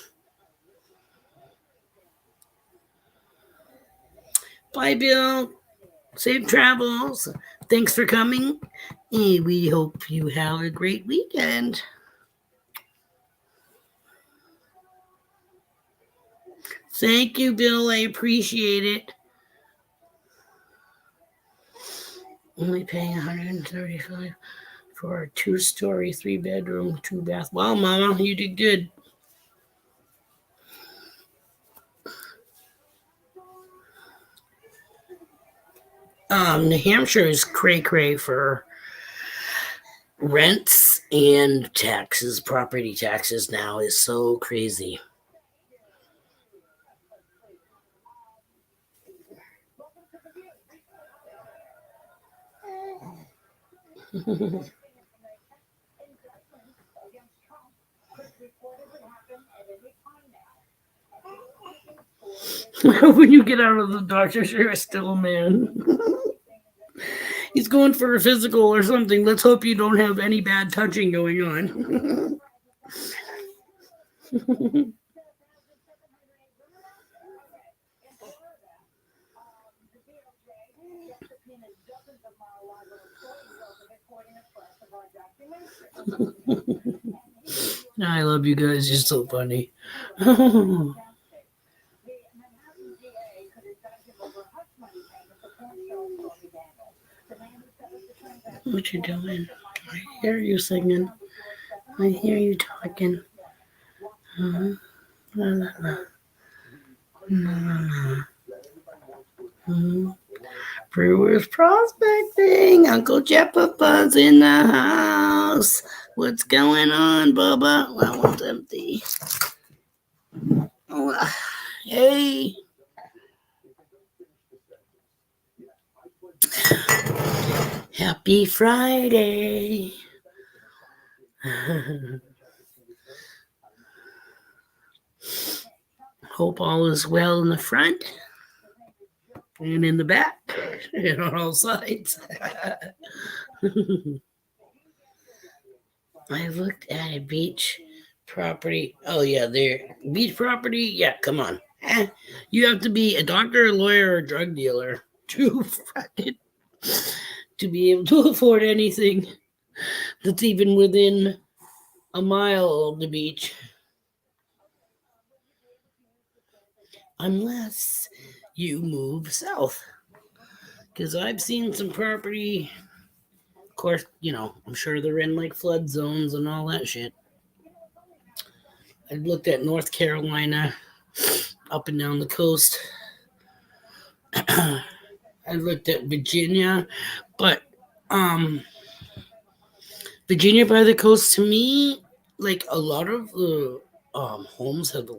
Bye, Bill. Safe travels. Thanks for coming. And we hope you have a great weekend. Thank you, Bill. I appreciate it. Only paying $135 for a 2-story, 3-bedroom, 2-bath. Wow, Mama, you did good. New Hampshire is cray-cray for rents and taxes. Property taxes now is so crazy. When you get out of the doctor's, you're still a man. He's going for a physical or something. Let's hope you don't have any bad touching going on. I love you guys. You're so funny. What you doing? I hear you singing. I hear you talking. La, la, la. La, la, la. Brewers prospecting. Uncle Jeppa's in the house. What's going on, Bubba? That one's empty. Oh, hey. Happy Friday. Hope all is well in the front and in the back and on all sides. I looked at a beach property. Oh, yeah, there. Beach property? Yeah, come on. You have to be a doctor, a lawyer, or a drug dealer to be able to afford anything that's even within a mile of the beach. Unless you move south. Because I've seen some property. Of course, I'm sure they're in like flood zones and all that shit. I looked at North Carolina, up and down the coast. I looked at Virginia, but Virginia by the coast, to me, like a lot of the homes have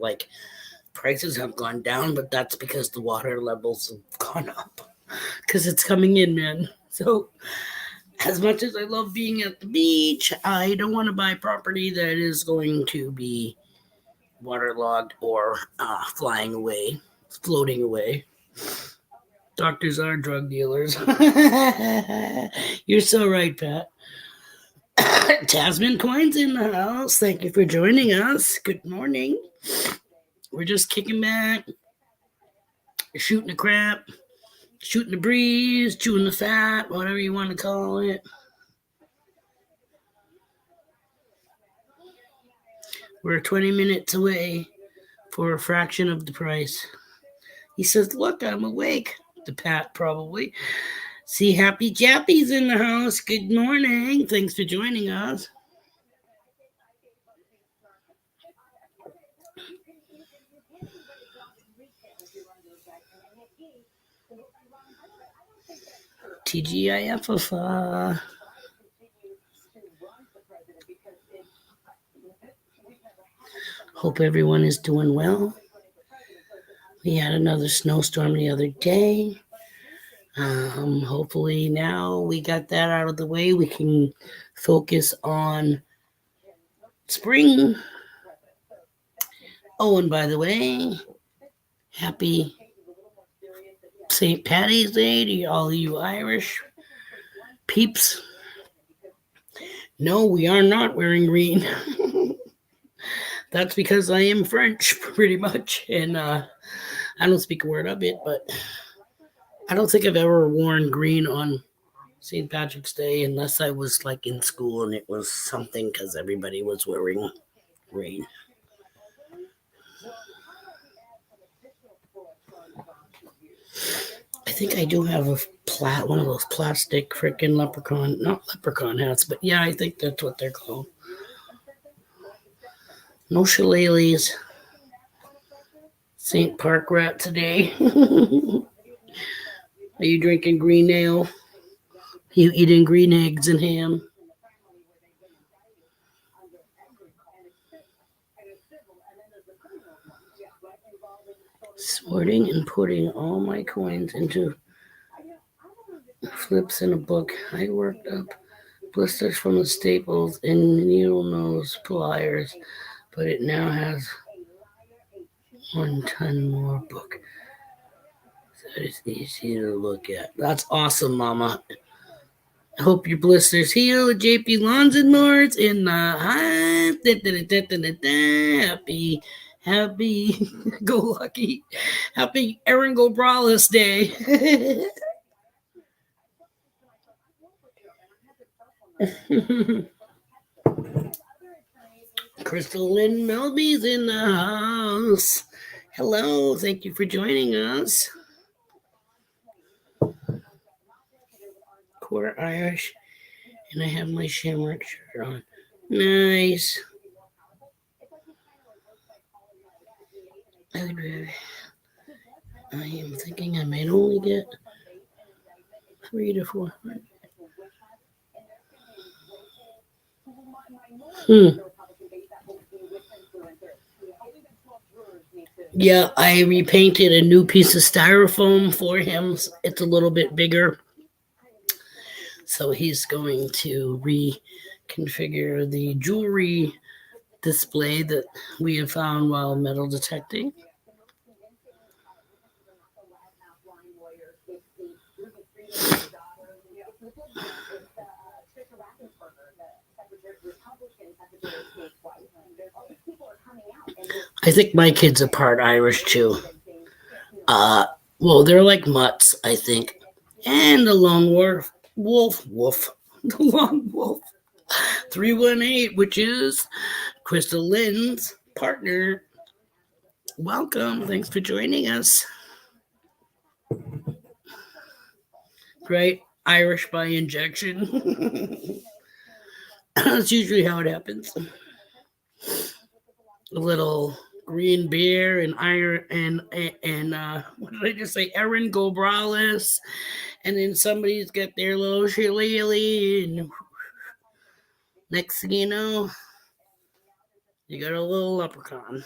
prices have gone down, but that's because the water levels have gone up because it's coming in, man. So as much as I love being at the beach, I don't want to buy property that is going to be waterlogged or flying away, floating away. Doctors are drug dealers. You're so right, Pat. Tasman Coins in the house. Thank you for joining us. Good morning. We're just kicking back, shooting the crap, shooting the breeze, chewing the fat, whatever you want to call it. We're 20 minutes away for a fraction of the price. He says, look, I'm awake. The Pat probably. See, Happy Jappy's in the house. Good morning. Thanks for joining us. TGIF. Hope everyone is doing well. We had another snowstorm the other day. Hopefully now we got that out of the way. We can focus on spring. Oh, and by the way, happy St. Patty's Day to all you Irish peeps. No, we are not wearing green. That's because I am French, pretty much, and I don't speak a word of it, but I don't think I've ever worn green on St. Patrick's Day unless I was like in school and it was something because everybody was wearing green. I think I do have one of those plastic freaking not leprechaun hats, but yeah, I think that's what they're called. No shillelaghs. St. Park rat today. Are you drinking green ale? You eating green eggs and ham? Sorting and putting all my coins into flips in a book. I worked up blisters from the staples and needle nose pliers, but it now has 1 ton more book. So it's easy to look at. That's awesome, Mama. I hope your blisters heal. JP Lawns and Lords in the happy go lucky. Happy Erin Go Brawless Day. Crystal Lynn Melby's in the house. Hello, thank you for joining us. Quarter Irish, and I have my shamrock shirt on. Nice. I am thinking I might only get 3 to 4. Yeah, I repainted a new piece of styrofoam for him. It's a little bit bigger. So he's going to reconfigure the jewelry display that we have found while metal detecting. I think my kids are part Irish too. Well, they're like mutts, I think. And the lone wolf. The lone wolf. 318, which is Crystal Lynn's partner. Welcome. Thanks for joining us. Great. Irish by injection. That's usually how it happens. A little green beer and what did I just say? Erin Go Brawless. And then somebody's got their little shillelagh, and next thing you know, you got a little leprechaun.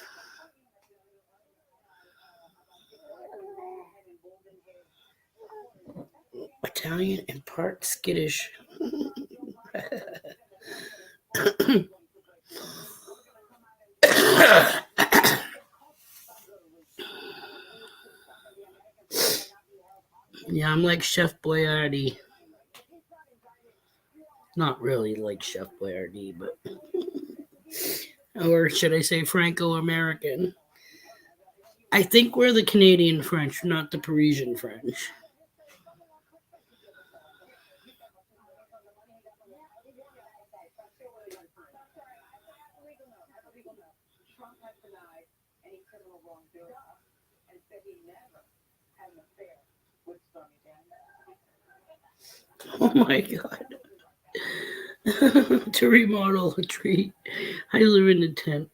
Italian and part skittish. Yeah, I'm like Chef Boyardee. Not really like Chef Boyardee, but or should I say Franco-American? I think we're the Canadian French, not the Parisian French. Oh my god. To remodel a tree. I live in a tent.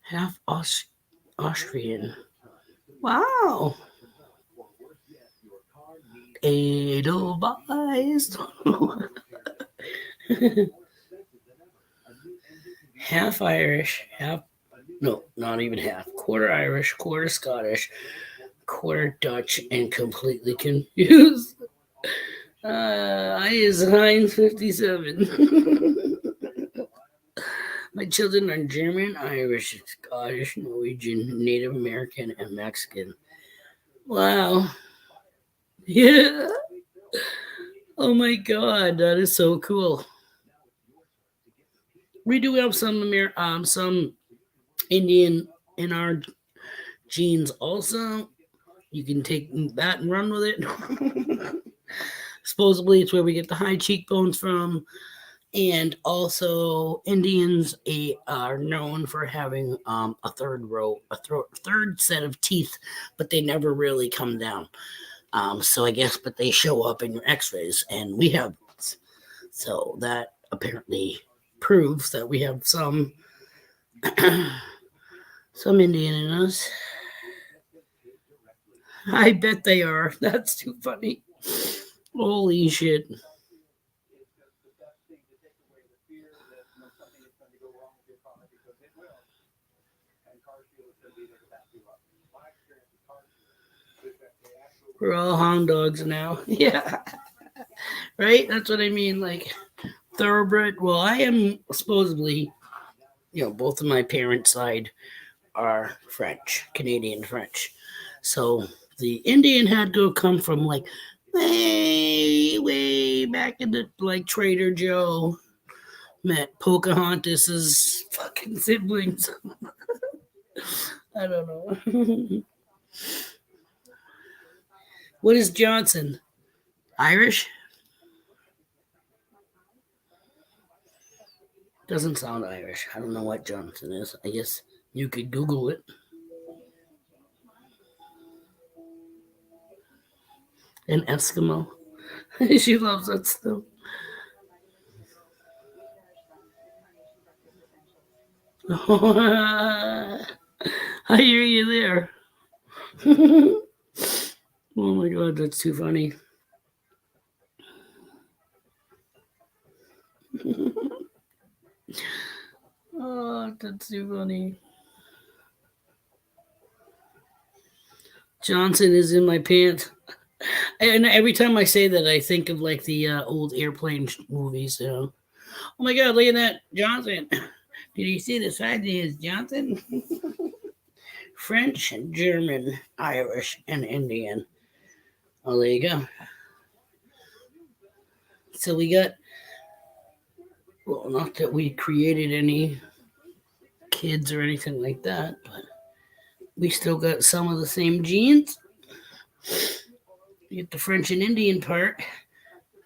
Half Austrian. Wow. Edelweiss. Half Irish, half, no, not even half. Quarter Irish, quarter Scottish, quarter Dutch, and completely confused. I is Heinz 57. My children are German, Irish, Scottish, Norwegian, Native American, and Mexican. Wow. Yeah. Oh my god, that is so cool. We do have some Indian in our genes also. You can take that and run with it. Supposedly, it's where we get the high cheekbones from, and also Indians are known for having a third set of teeth, but they never really come down. So I guess, but they show up in your X-rays, and we have those. So that apparently proves that we have some some Indian in us. I bet they are. That's too funny. Holy shit. We're all hound dogs now. Yeah. Right? That's what I mean. Like thoroughbred. Well, I am supposedly, both of my parents' side are French, Canadian French. So the Indian had to come from like way, way back in the like Trader Joe. Met Pocahontas's fucking siblings. I don't know. What is Johnson? Irish? Doesn't sound Irish. I don't know what Johnson is. I guess you could Google it. An Eskimo. She loves that stuff. I hear you there. Oh my god, that's too funny. Oh, that's too funny. Johnson is in my pants. And every time I say that, I think of like the old airplane movies. Oh my god, look at that Johnson! Did you see the side of his Johnson? French, German, Irish, and Indian. Oh, there you go. So we got, well, not that we created any kids or anything like that, but we still got some of the same genes. You get the French and Indian part.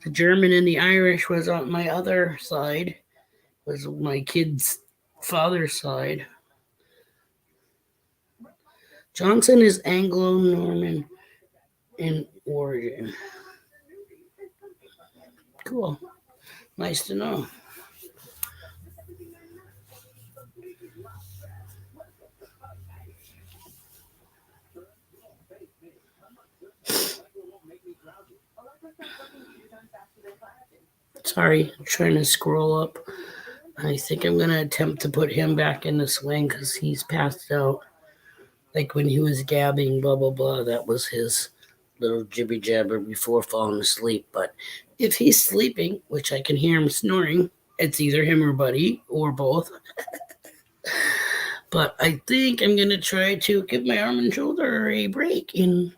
The German and the Irish was on my other side, was my kid's father's side. Johnson is Anglo-Norman in origin. Cool. Nice to know. Sorry, I'm trying to scroll up. I think I'm going to attempt to put him back in the swing because he's passed out. Like when he was gabbing, blah, blah, blah. That was his little jibby jabber before falling asleep. But if he's sleeping, which I can hear him snoring, it's either him or Buddy or both. But I think I'm going to try to give my arm and shoulder a break and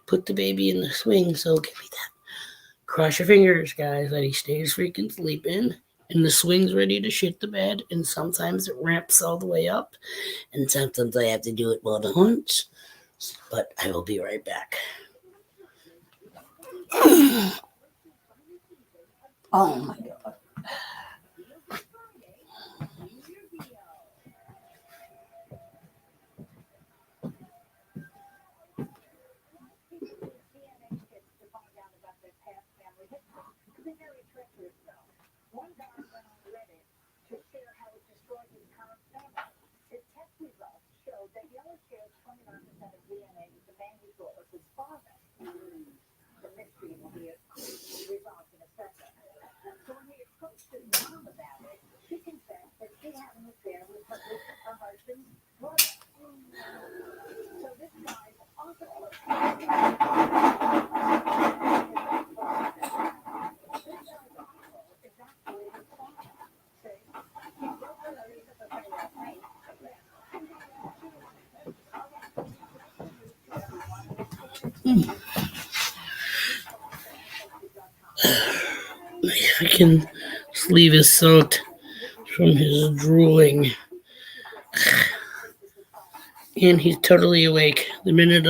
put the baby in the swing. So give me that. Cross your fingers, guys, that he stays freaking sleeping. And the swing's ready to shit the bed. And sometimes it ramps all the way up. And sometimes I have to do it more than once. But I will be right back. Oh my god. My freaking sleeve is soaked from his drooling. And he's totally awake. The minute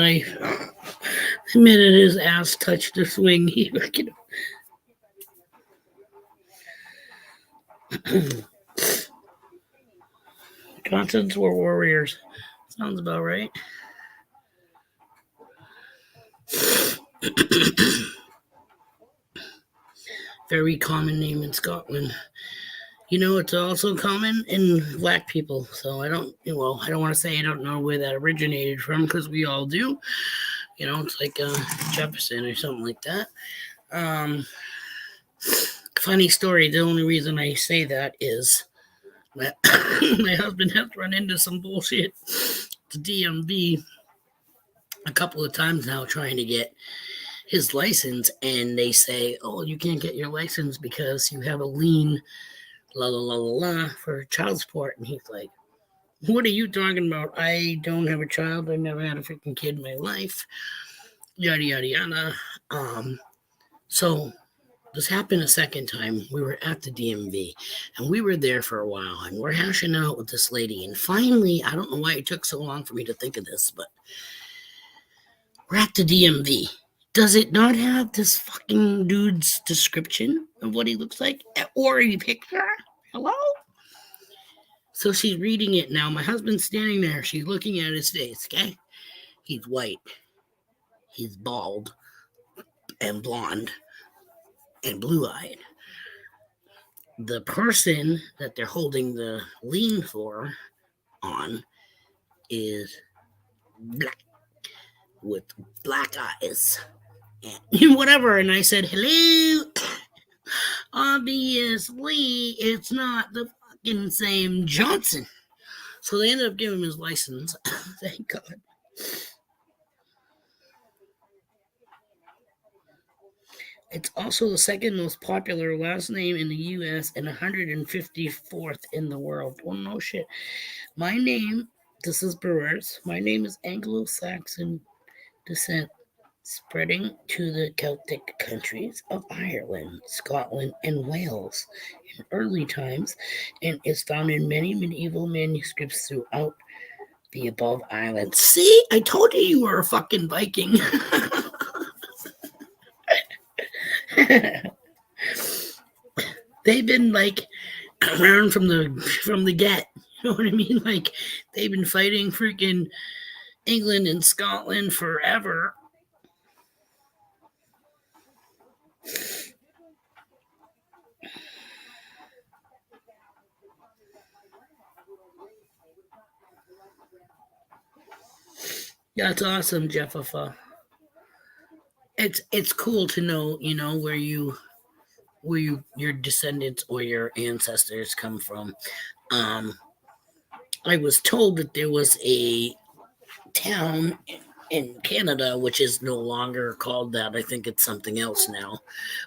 his ass touched the swing, he freaking. Contents were warriors. Sounds about right. Very common name in Scotland. You know, it's also common in black people. So I don't want to say I don't know where that originated from because we all do. You know, it's like Jefferson or something like that. Funny story. The only reason I say that is that my husband has run into some bullshit to DMV a couple of times now trying to get his license, and they say, "Oh, you can't get your license because you have a lien, la la la la la, for child support." And he's like, "What are you talking about? I don't have a child. I never had a freaking kid in my life." Yada yada yada. So this happened a second time. We were at the DMV, and we were there for a while, and we're hashing out with this lady. And finally, I don't know why it took so long for me to think of this, but we're at the DMV. Does it not have this fucking dude's description of what he looks like? Or a picture? Hello? So she's reading it now. My husband's standing there. She's looking at his face, okay? He's white. He's bald. And blonde. And blue-eyed. The person that they're holding the lien for on is black. With black eyes. And whatever. And I said, hello? Obviously, it's not the fucking same Johnson. So they ended up giving him his license. Thank God. It's also the second most popular last name in the U.S. and 154th in the world. Well, no shit. My name, this is Brewers. My name is Anglo-Saxon descent, spreading to the Celtic countries of Ireland, Scotland, and Wales in early times, and is found in many medieval manuscripts throughout the above islands. See, I told you were a fucking Viking. They've been like around from the get. You know what I mean? Like they've been fighting freaking England and Scotland forever. That's awesome, Jeffifa. It's cool to know, you know, where your descendants or your ancestors come from. I was told that there was a town in Canada which is no longer called that. I think it's something else now,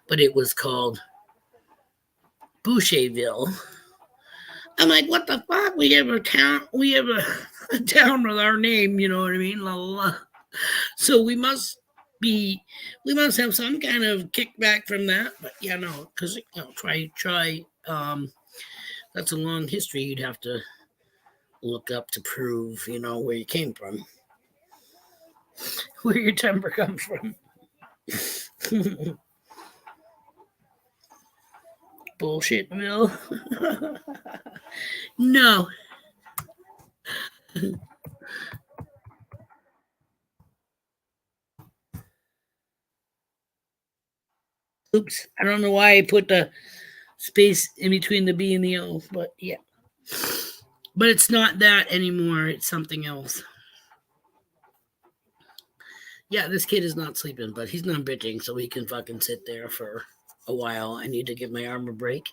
but it was called Boucherville. I'm like, what the fuck? We have a town. We have a town with our name. You know what I mean? La, la, la. So we must be, we must have some kind of kickback from that. But yeah, no, because try. That's a long history. You'd have to look up to prove, where you came from, where your temper comes from. Bullshit, Bill. No. Oops. I don't know why I put the space in between the B and the O, but yeah. But it's not that anymore. It's something else. Yeah, this kid is not sleeping, but he's not bitching, so he can fucking sit there for a while. I need to give my arm a break.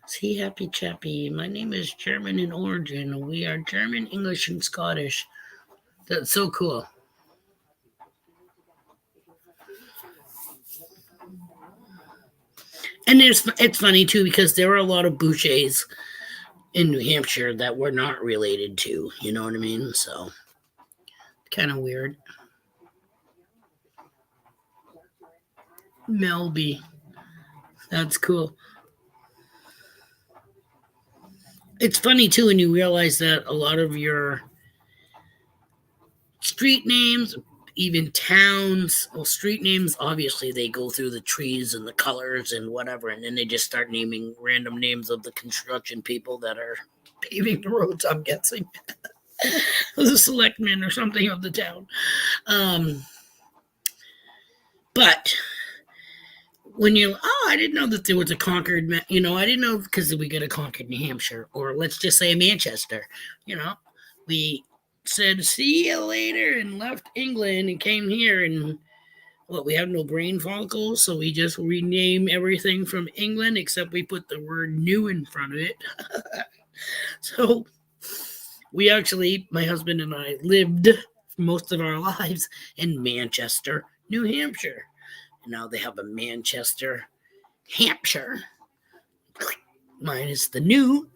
See, happy chappy. My name is German in origin. We are German, English, and Scottish. That's so cool. And it's funny too because there were a lot of bouchers in New Hampshire that we're not related to. You know what I mean? So kind of weird. Melby. That's cool. It's funny too when you realize that a lot of your street names, even towns, well, street names, obviously they go through the trees and the colors and whatever, and then they just start naming random names of the construction people that are paving the roads, I'm guessing. The selectmen or something of the town. Um, but when you, I didn't know that there was a Concord, I didn't know because we got a Concord, New Hampshire, or let's just say Manchester, we said, see you later, and left England and came here, and we have no brain follicles, so we just rename everything from England, except we put the word new in front of it. So we actually, my husband and I, lived most of our lives in Manchester, New Hampshire. And now they have a Manchester, Hampshire, minus the new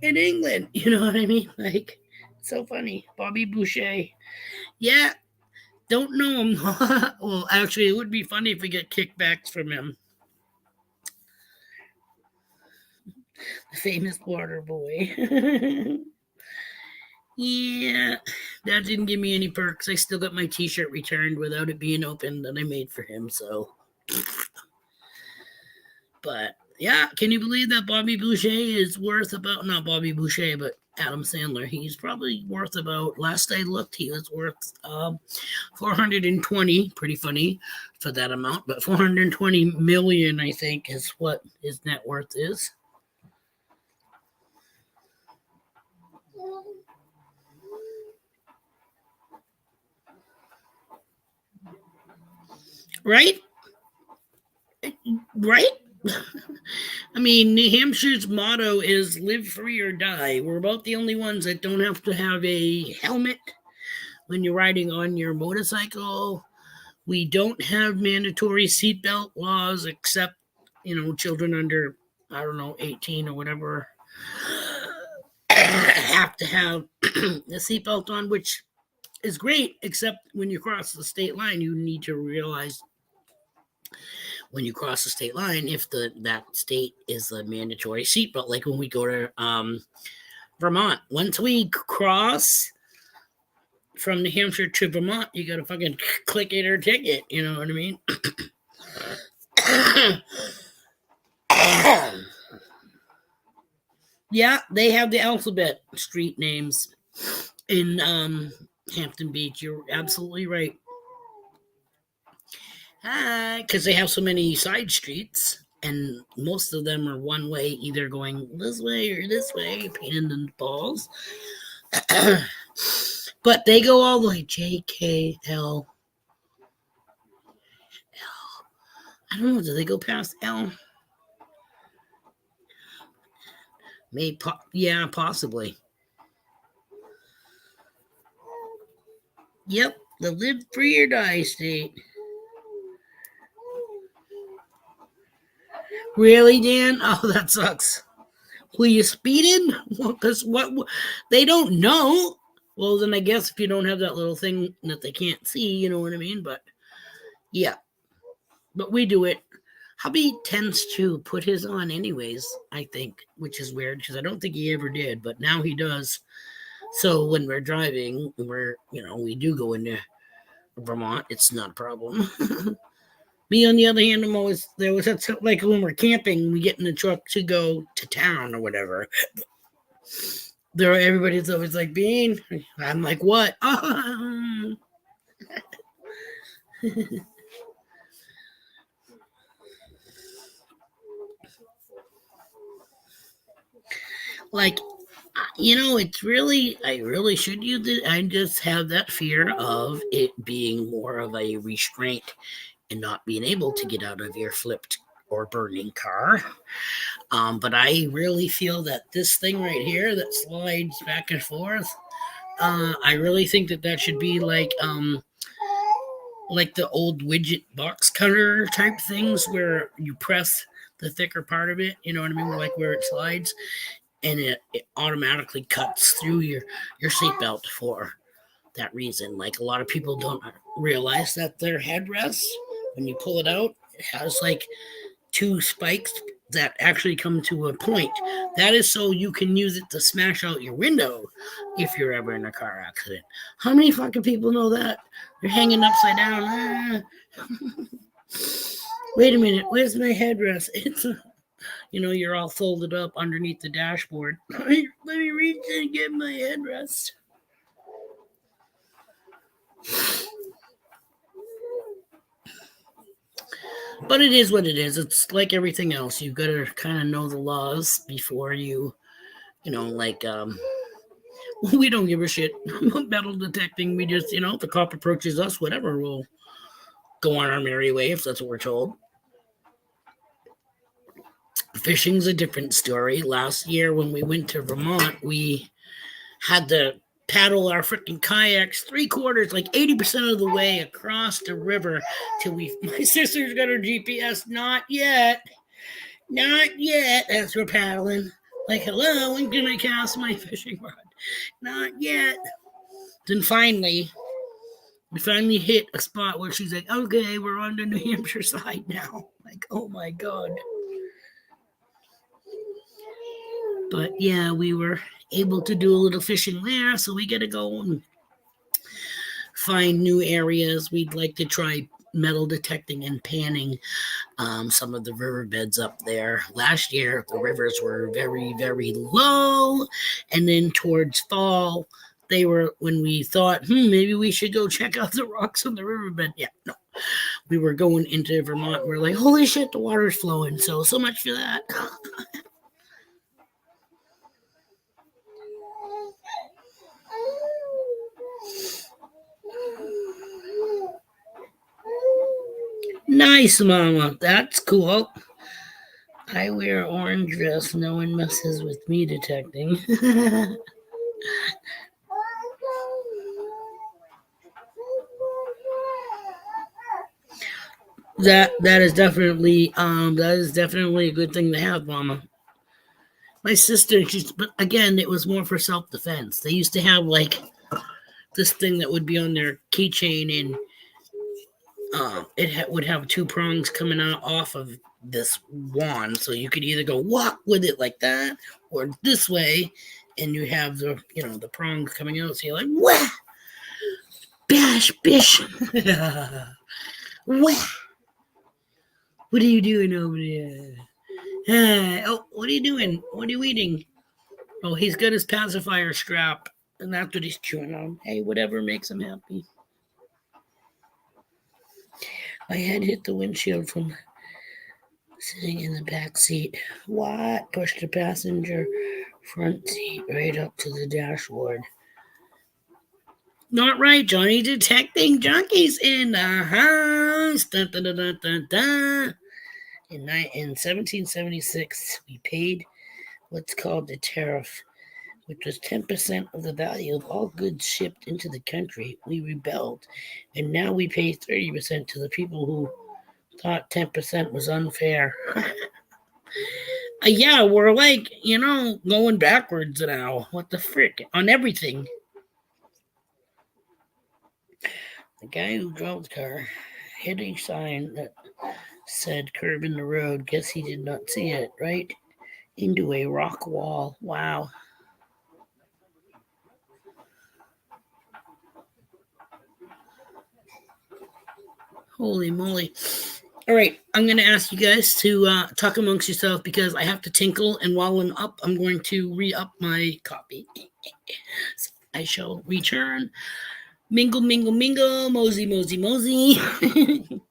in England. You know what I mean? Like, so funny. Bobby Boucher. Yeah, don't know him. Well, actually, it would be funny if we get kickbacks from him. The famous water boy. Yeah, that didn't give me any perks. I still got my T-shirt returned without it being open that I made for him. So, but yeah, can you believe that Bobby Boucher is worth about, not Bobby Boucher, but Adam Sandler? He's probably worth about, last I looked, he was worth 420. Pretty funny for that amount, but 420 million, I think, is what his net worth is. Right? Right? I mean, New Hampshire's motto is live free or die. We're about the only ones that don't have to have a helmet when you're riding on your motorcycle. We don't have mandatory seatbelt laws except, children under, I don't know, 18 or whatever have to have a seatbelt on, which is great, except when you cross the state line, you need to realize when you cross the state line if that state is a mandatory seatbelt. Like when we go to Vermont, once we cross from New Hampshire to Vermont, you gotta fucking click it or ticket. You know what I mean? Yeah, they have the alphabet street names in Hampton Beach. You're absolutely right. Because they have so many side streets, and most of them are one way, either going this way or this way, pain in the balls. But they go all the way JKL. I don't know. Do they go past L? Maybe. Yeah, possibly. Yep, the live free or die state. Really, Dan? Oh, that sucks. Were you speeding? Because what they don't know. Well, then I guess if you don't have that little thing that they can't see, you know what I mean? But yeah, but we do it. Hubby tends to put his on anyways, I think, which is weird because I don't think he ever did, but now he does. So when we're driving, we do go into Vermont, it's not a problem. Me, on the other hand, I'm always there was like when we're camping, we get in the truck to go to town or whatever. Everybody's always like, Bean. I'm like, what? Like, it's really, I really should use it. I just have that fear of it being more of a restraint and not being able to get out of your flipped or burning car. But I really feel that this thing right here that slides back and forth, I really think that should be like the old widget box cutter type things where you press the thicker part of it, you know what I mean? Like where it slides and it automatically cuts through your seatbelt for that reason. Like a lot of people don't realize that their headrest, when you pull it out, it has like two spikes that actually come to a point. That is so you can use it to smash out your window if you're ever in a car accident. How many fucking people know that? You're hanging upside down. Wait a minute, where's my headrest? You're all folded up underneath the dashboard. Let me reach and get my headrest. But it is what it is. It's like everything else. You've got to kind of know the laws before you, we don't give a shit about metal detecting. We just, if the cop approaches us, whatever, we'll go on our merry way if that's what we're told. Fishing's a different story. Last year when we went to Vermont, we had to paddle our freaking kayaks 3/4, like 80% of the way across the river till my sister's got her GPS. Not yet. As we're paddling. Like, hello, when can I cast my fishing rod? Not yet. Then we finally hit a spot where she's like, okay, we're on the New Hampshire side now. Like, oh my God. But yeah, we were able to do a little fishing there, so we got to go and find new areas. We'd like to try metal detecting and panning some of the riverbeds up there. Last year, the rivers were very, very low, and then towards fall, they were when we thought, maybe we should go check out the rocks on the riverbed. Yeah, no. We were going into Vermont. We're like, holy shit, the water's flowing. So much for that. Nice, Mama. That's cool. I wear orange dress. No one messes with me detecting. that is definitely a good thing to have, Mama. My sister, but again, it was more for self-defense. They used to have like this thing that would be on their keychain, and it would have two prongs coming out off of this wand, so you could either go walk with it like that or this way, and you have the prongs coming out, so you're like, wah, bash, bish. Wah. What are you doing over there? What are you doing? What are you eating? Oh, he's got his pacifier scrap, and that's what he's chewing on. Hey, whatever makes him happy. I had hit the windshield from sitting in the back seat. What? Pushed the passenger front seat right up to the dashboard. Not right, Johnny. Detecting junkies in the house. Dun, dun, dun, dun, dun, dun. In 1776, we paid what's called the tariff, which was 10% of the value of all goods shipped into the country. We rebelled, and now we pay 30% to the people who thought 10% was unfair. Yeah, we're like, going backwards now. What the frick? On everything. The guy who drove the car hit a sign that said curb in the road. Guess he did not see it, right? Into a rock wall. Wow. Holy moly. All right, I'm going to ask you guys to talk amongst yourself because I have to tinkle, and while I'm up, I'm going to re-up my copy. So I shall return. Mingle, mingle, mingle, mosey, mosey, mosey.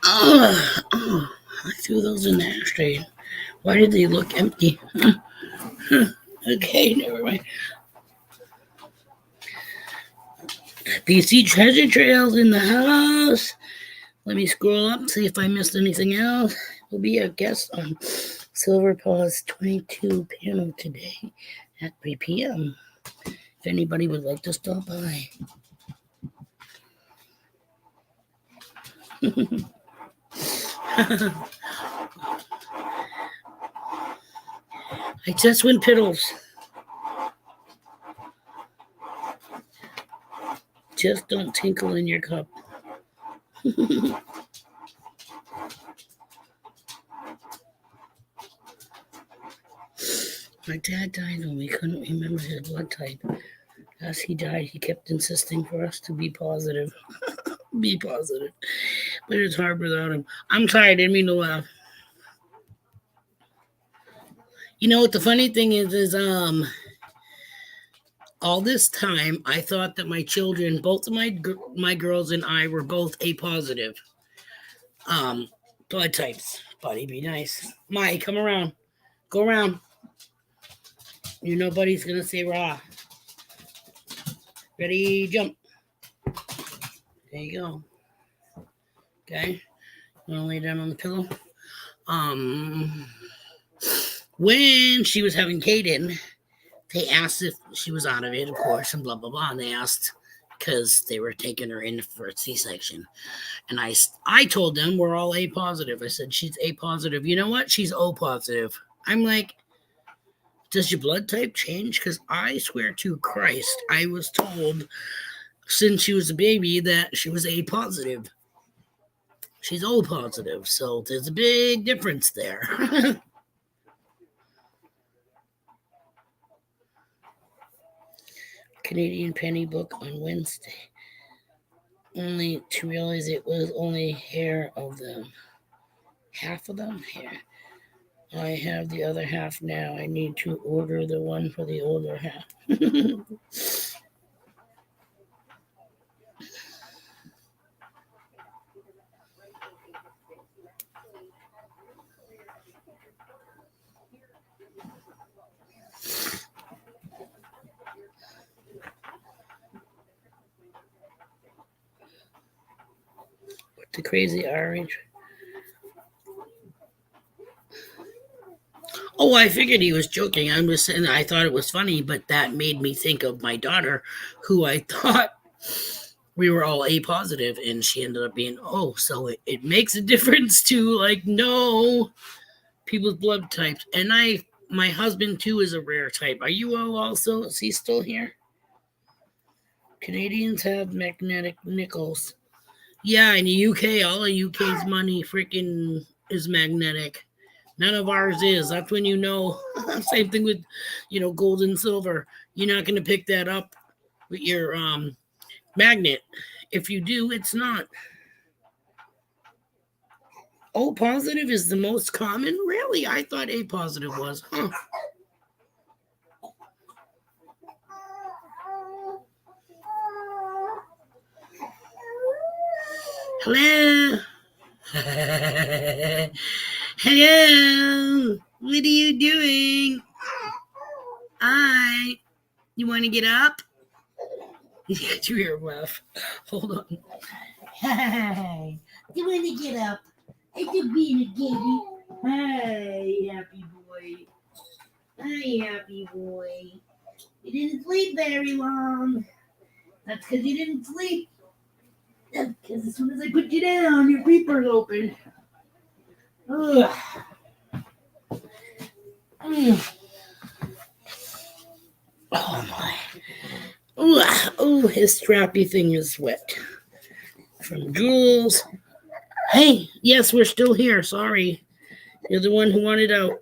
Oh, I threw those in the ashtray. Why did they look empty? Okay, never mind. BC Treasure Trails in the house. Let me scroll up, see if I missed anything else. We'll be a guest on Silver Paw's 22 panel today at 3 p.m. If anybody would like to stop by. I just win piddles. Just don't tinkle in your cup. My dad died when we couldn't remember his blood type. As he died, he kept insisting for us to be positive. Be positive. But it's hard without him. I'm sorry, I didn't mean to laugh. You know what the funny thing is all this time I thought that my children, both of my girls and I, were both A positive. Um, Blood types. Buddy, be nice. Mai, come around. Go around. Nobody's gonna say raw. Ready, jump. There you go. Okay. You wanna lay down on the pillow? When she was having Kaden, they asked if she was out of it, of course, and blah blah blah. And they asked because they were taking her in for a C-section, and I told them we're all A positive. I said she's A positive. You know what? She's O positive. I'm like, does your blood type change? Because I swear to Christ, I was told since she was a baby that she was A positive. She's O positive, so there's a big difference there. Canadian penny book on Wednesday. Only to realize it was only hair of them. Half of them? Hair. I have the other half now. I need to order the one for the older half. The crazy orange. Oh, I figured he was joking. I was saying I thought it was funny, but that made me think of my daughter, who I thought we were all A positive, and she ended up being O. So it makes a difference to know people's blood types. And my husband too is a rare type. Are you O also? Is he still here? Canadians have magnetic nickels. Yeah, in the UK, all of UK's money freaking is magnetic. None of ours is. That's when same thing with, gold and silver. You're not going to pick that up with your magnet. If you do, it's not. O positive is the most common? Really? I thought A positive was. Huh. Hello? Hello? What are you doing? Hi. You want to get up? You got your ear muff. Hold on. Hi. You want to get up? I just being a kitty. Hi, happy boy. Hi, happy boy. You didn't sleep very long. That's because you didn't sleep. That's because as soon as I put you down, your peeper's open. Ugh. Oh my. Oh, his strappy thing is wet. From Jules. Hey, yes, we're still here. Sorry. You're the one who wanted out.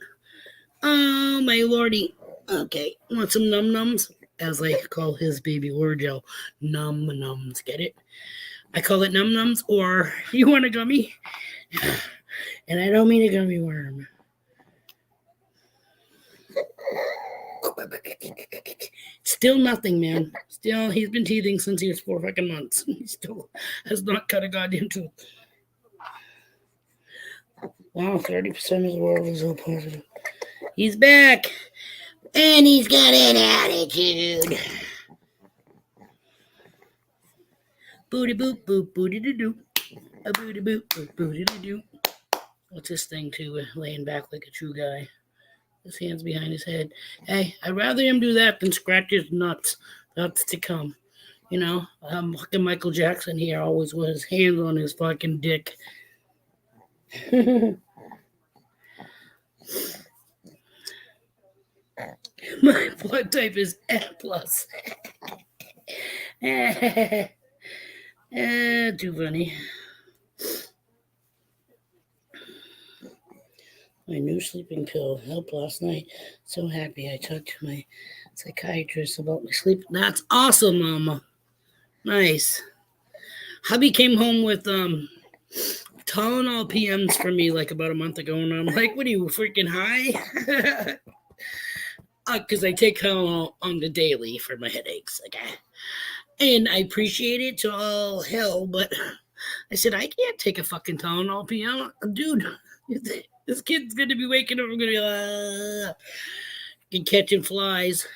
Oh, my lordy. Okay, want some num-nums? As I call his baby Orjo. Num-nums. Get it? I call it num-nums, or you want a gummy? And I don't mean a gummy worm. Still nothing, man. Still, he's been teething since he was 4 fucking months. He still has not cut a goddamn tooth. Wow, 30% of the world is O positive. He's back. And he's got an attitude. Booty boop boop booty doo doo. A booty boop boop booty doo doo. What's this thing too? Laying back like a true guy. His hands behind his head. Hey, I'd rather him do that than scratch his nuts. That's to come. Fucking Michael Jackson here always with his hands on his fucking dick. My blood type is F+. Too funny. My new sleeping pill helped last night. So happy I talked to my psychiatrist about my sleep. That's awesome, Mama. Nice. Hubby came home with Tylenol PMs for me like about a month ago, and I'm like, what are you, freaking high? Because I take Tylenol on the daily for my headaches. Okay, and I appreciate it to all hell, but I said I can't take a fucking Tylenol, piano, dude. This kid's gonna be waking up. I'm gonna be and catching flies.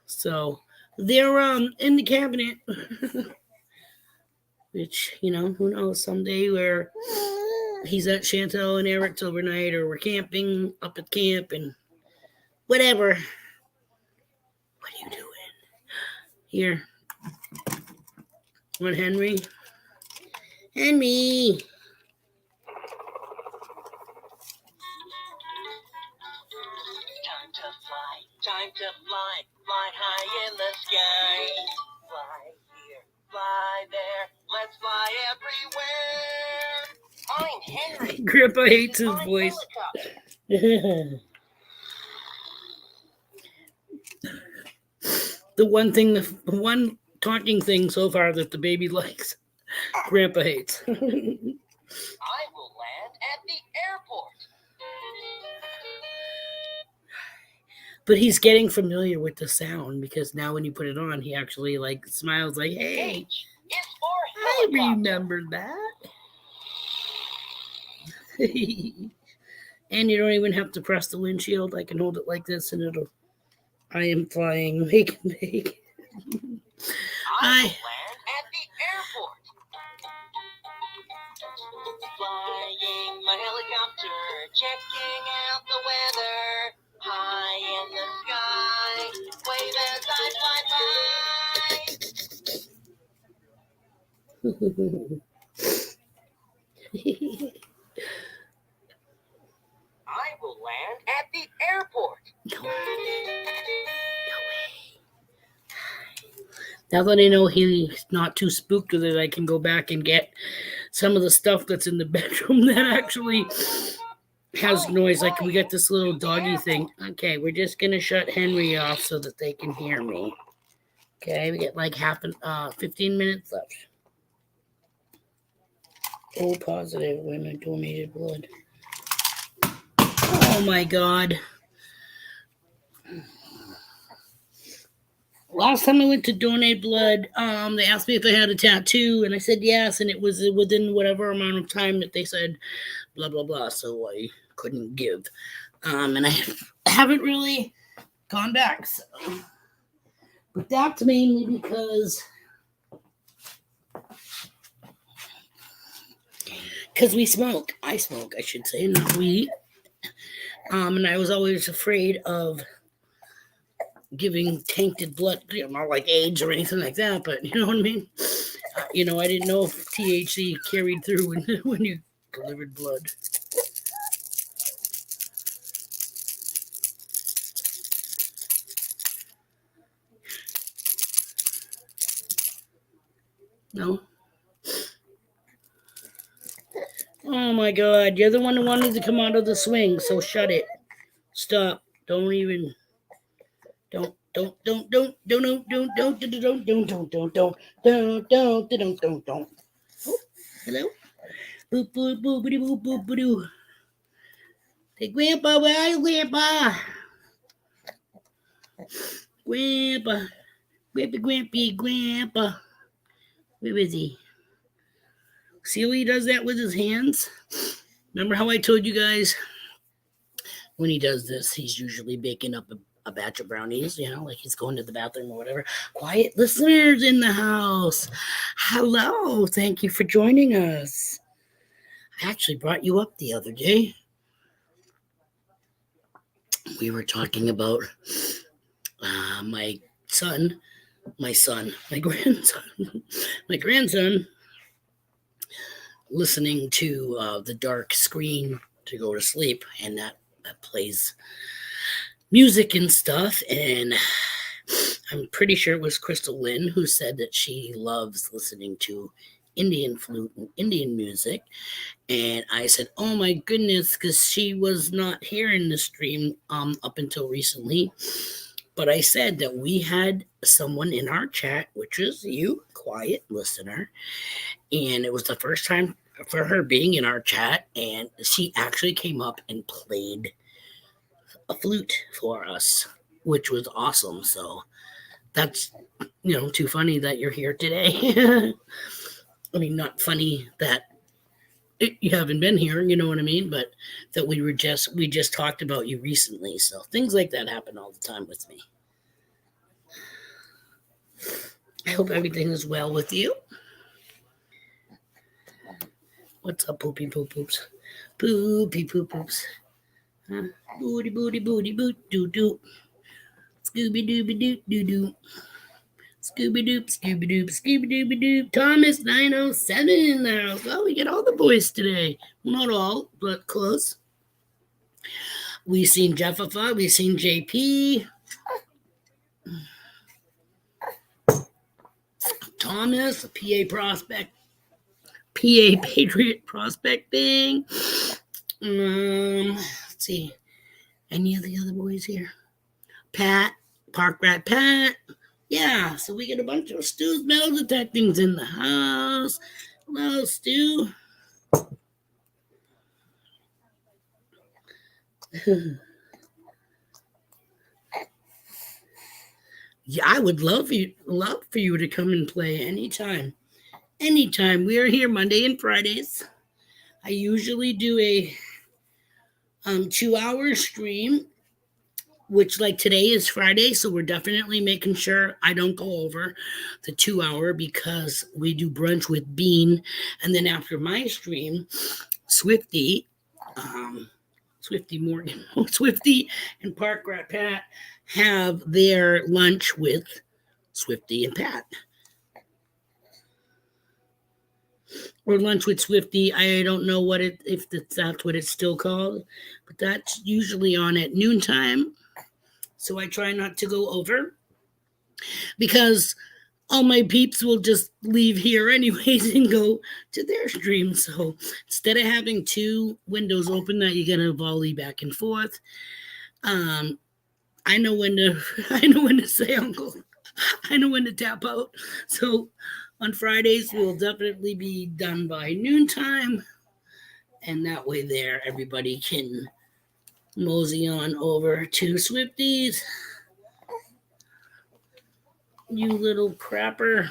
So they're in the cabinet, which who knows someday where he's at Chantel and Eric's overnight, or we're camping up at camp and whatever. What are you doing here? What, Henry? Henry. Time to fly, fly high in the sky. Fly here, fly there, let's fly everywhere. I'm Henry. Grandpa hates his voice. The one talking thing so far that the baby likes, Grandpa hates. I will land at the airport. But he's getting familiar with the sound because now when you put it on, he actually smiles like, "Hey, H is for I helicopter. remember that." And you don't even have to press the windshield. I can hold it like this, and I am flying. Make. I will land at the airport. Flying my helicopter, checking out the weather. High in the sky, wave as I fly by. I will land at the airport. No way. Now that I know he's not too spooked with it, I can go back and get some of the stuff that's in the bedroom that actually has noise. Like we got this little doggy thing. Okay, we're just gonna shut Henry off so that they can hear me. Okay, we get 15 minutes left. O positive when I donated blood. Oh my God. Last time I went to donate blood, they asked me if I had a tattoo, and I said yes, and it was within whatever amount of time that they said blah, blah, blah, so I couldn't give. And I haven't really gone back. So. But that's mainly because we smoke. I smoke, I should say, not weed. And I was always afraid of giving tainted blood, not like AIDS or anything like that, but you know what I mean? I didn't know if THC carried through when you delivered blood. No? Oh my God, you're the one who wanted to come out of the swing, so shut it. Stop. Don't. Hello? Boop, boop, boopity, boop, boop, boop. Hey, Grandpa, where are you, Grandpa? Grandpa. Grandpa. Where is he? See how he does that with his hands? Remember how I told you guys? When he does this, he's usually baking up a batch of brownies, like he's going to the bathroom or whatever. Quiet listeners in the house. Hello. Thank you for joining us. I actually brought you up the other day. We were talking about my grandson listening to the dark screen to go to sleep, and that plays music and stuff, and I'm pretty sure it was Crystal Lynn who said that she loves listening to Indian flute and Indian music, and I said, oh my goodness, because she was not here in the stream up until recently, but I said that we had someone in our chat, which is you, quiet listener, and it was the first time for her being in our chat, and she actually came up and played a flute for us, which was awesome. So that's too funny that you're here today. I mean, not funny that you haven't been here, you know what I mean, but that we just talked about you recently. So things like that happen all the time with me. I hope everything is well with you. What's up, poopy poop poops? Poopy poop poops. Huh? Booty booty booty boot doo doo. Scooby dooby doo doo doo. Scooby doop, Scooby doop, Scooby dooby doop. Thomas 907 in there. Well, we get all the boys today. Not all, but close. We seen Jeffifa, we seen JP. Thomas, PA prospect. PA Patriot prospecting. Let's see. Any of the other boys here? Pat, Park Rat Pat. Yeah, so we get a bunch of Stu's metal detectings in the house. Hello, Stu. Yeah, I would love for you to come and play anytime. Anytime. We are here Monday and Fridays. I usually do a 2-hour stream, which like today is Friday, so we're definitely making sure I don't go over the 2-hour because we do brunch with Bean, and then after my stream, Swifty Morgan, Swifty and Park Rat Pat have their lunch with Swifty and Pat. Or lunch with Swifty. I don't know if that's what it's still called, but that's usually on at noontime. So I try not to go over because all my peeps will just leave here anyways and go to their stream. So instead of having 2 windows open that you gotta volley back and forth, I know when to say uncle. I know when to tap out. So on Fridays we'll definitely be done by noontime, and that way there everybody can mosey on over to Swifties. You little crapper.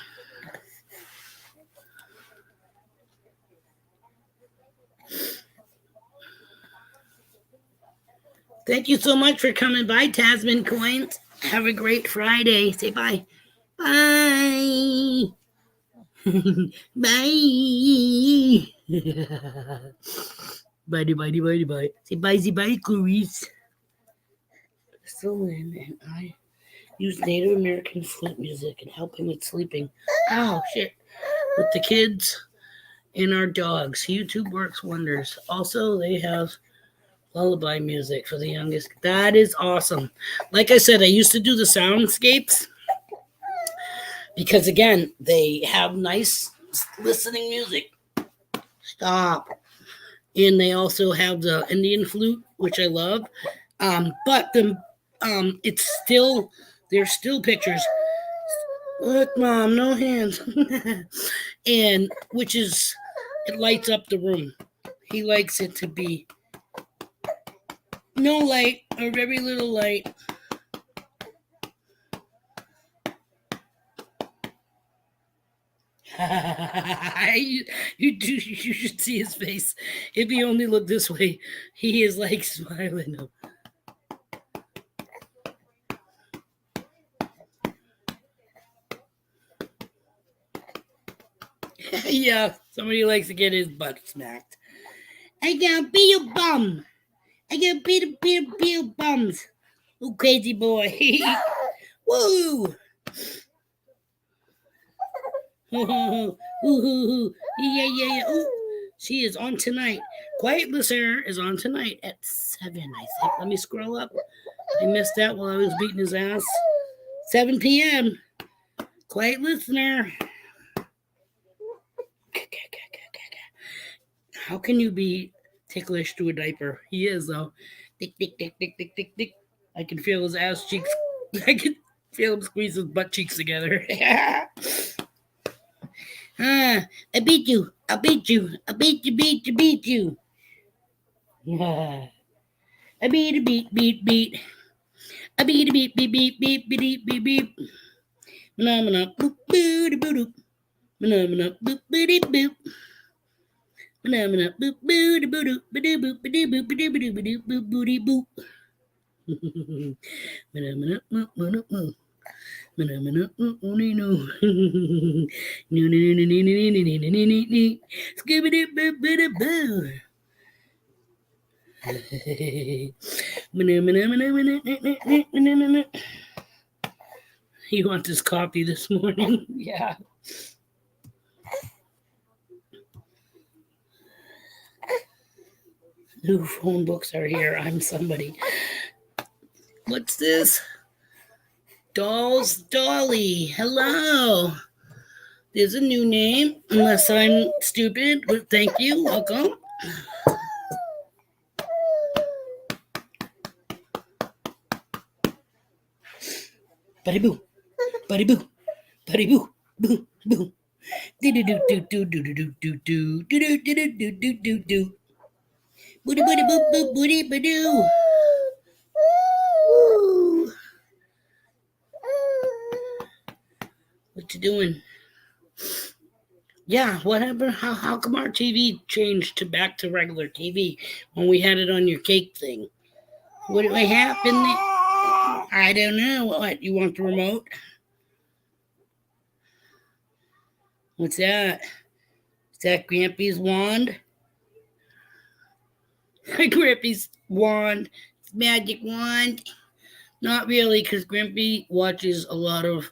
Thank you so much for coming by, Tasman Coins. Have a great Friday. Say bye. Bye. Bye. Bye. Say bye, Clarice. Lynn and I use Native American flute music and help him with sleeping. Oh, shit. With the kids and our dogs. YouTube works wonders. Also, they have lullaby music for the youngest. That is awesome. Like I said, I used to do the soundscapes because, again, they have nice listening music. Stop. And they also have the Indian flute, which I love. But it's still, there's still pictures. Look, Mom, no hands. And which is, it lights up the room. He likes it to be no light or very little light. You should see his face. If he only looked this way, he is like smiling. Yeah, somebody likes to get his butt smacked. I gotta be your bum. I gotta be your bums. Oh, crazy boy. Woo! Yeah. Ooh, she is on tonight. Quiet Listener is on tonight at 7, I think. Let me scroll up. I missed that while I was beating his ass. 7 p.m. Quiet Listener. How can you be ticklish to a diaper? He is, though. Tick. I can feel his ass cheeks. I can feel him squeeze his butt cheeks together. I beat you. I beat you. Yeah. A beat, a beat, beat, beat. A beat, a beat, beat, beat, beat, beat, beat, beat. Phenomena, boop, boop, boop, boop. Phenomena, boop, boop, boop. Phenomena, boop, boop, boop, boop, boop, boop, boop, boop, boop, boop, boop, boop. Phenomena, boop, boop, boop. Phenomena, boop, boop, no. No, no, no, no, no, no, no, no, no, no, no. Scooby-doo, boop, boop, boop. He wants his coffee this morning. Yeah. New phone books are here. I'm somebody. What's this? Dolls Dolly. Hello. There's a new name, unless I'm stupid. But thank you. Welcome. Buddy boo. Buddy boo. Buddy boo. Boo. Boo. Do do do do do do do do do do do do do do do do. Booty booty boo boo booty badoo. What you doing? Yeah, what happened? How come our TV changed to back to regular TV when we had it on your cake thing? What happened? I don't know. What, you want the remote? What's that? Is that Grampy's wand? Grampy's wand. Magic wand. Not really, because Grampy watches a lot of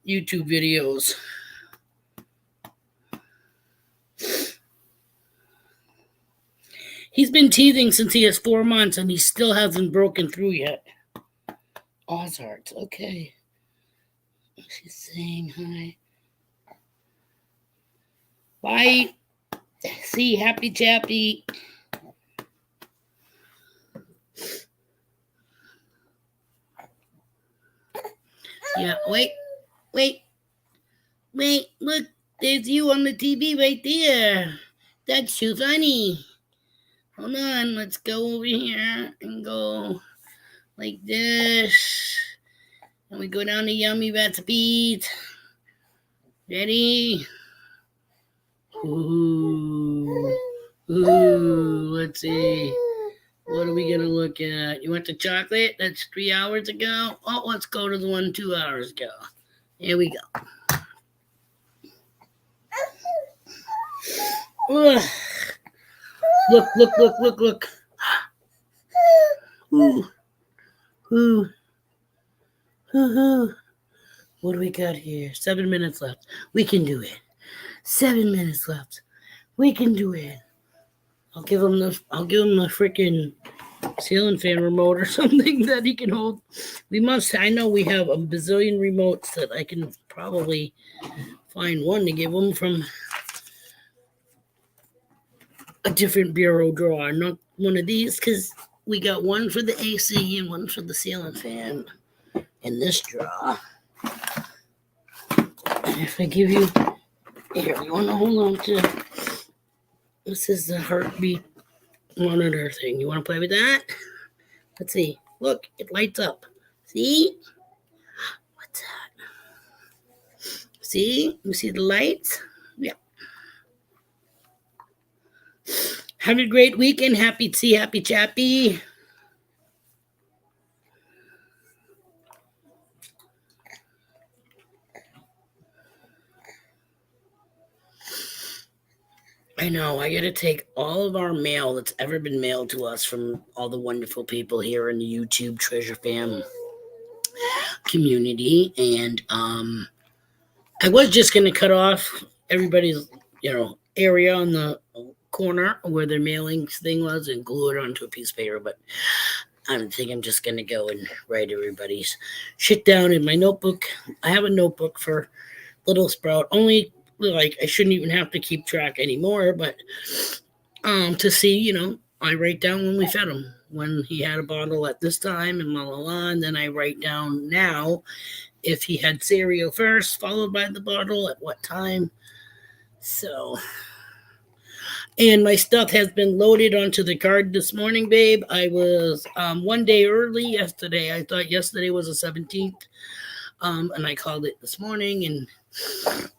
YouTube videos. He's been teething since he has 4 months, and he still hasn't broken through yet. Ozarts, okay. She's saying hi. Bye. See, happy chappy. Yeah, wait. Look, there's you on the TV right there. That's too funny. Hold on, let's go over here and go like this. And we go down to yummy recipes. Ready? Ooh, let's see. What are we gonna look at? You want the chocolate? That's 3 hours ago. Oh, let's go to the one 2 hours ago. Here we go. Ugh. Look. Ooh. What do we got here? 7 minutes left. We can do it. 7 minutes left. We can do it. I'll give him the freaking ceiling fan remote or something that he can hold. I know we have a bazillion remotes that I can probably find one to give him from a different bureau drawer, not one of these, because we got one for the AC and one for the ceiling fan in this drawer. And if I give you, here, you want to hold on to, this is the heartbeat monitor thing. You want to play with that? Let's see. Look, it lights up. See? What's that? See? You see the lights? Yeah. Have a great weekend. Happy chappy. I know, I gotta take all of our mail that's ever been mailed to us from all the wonderful people here in the YouTube Treasure Fam community. And I was just gonna cut off everybody's, area on the corner where their mailing thing was and glue it onto a piece of paper, but I think I'm just gonna go and write everybody's shit down in my notebook. I have a notebook for Little Sprout, only like I shouldn't even have to keep track anymore, but to see, I write down when we fed him, when he had a bottle at this time and and then I write down now if he had cereal first, followed by the bottle, at what time. So And my stuff has been loaded onto the card this morning, babe. I was 1 day early yesterday. I thought yesterday was the 17th. And I called it this morning. And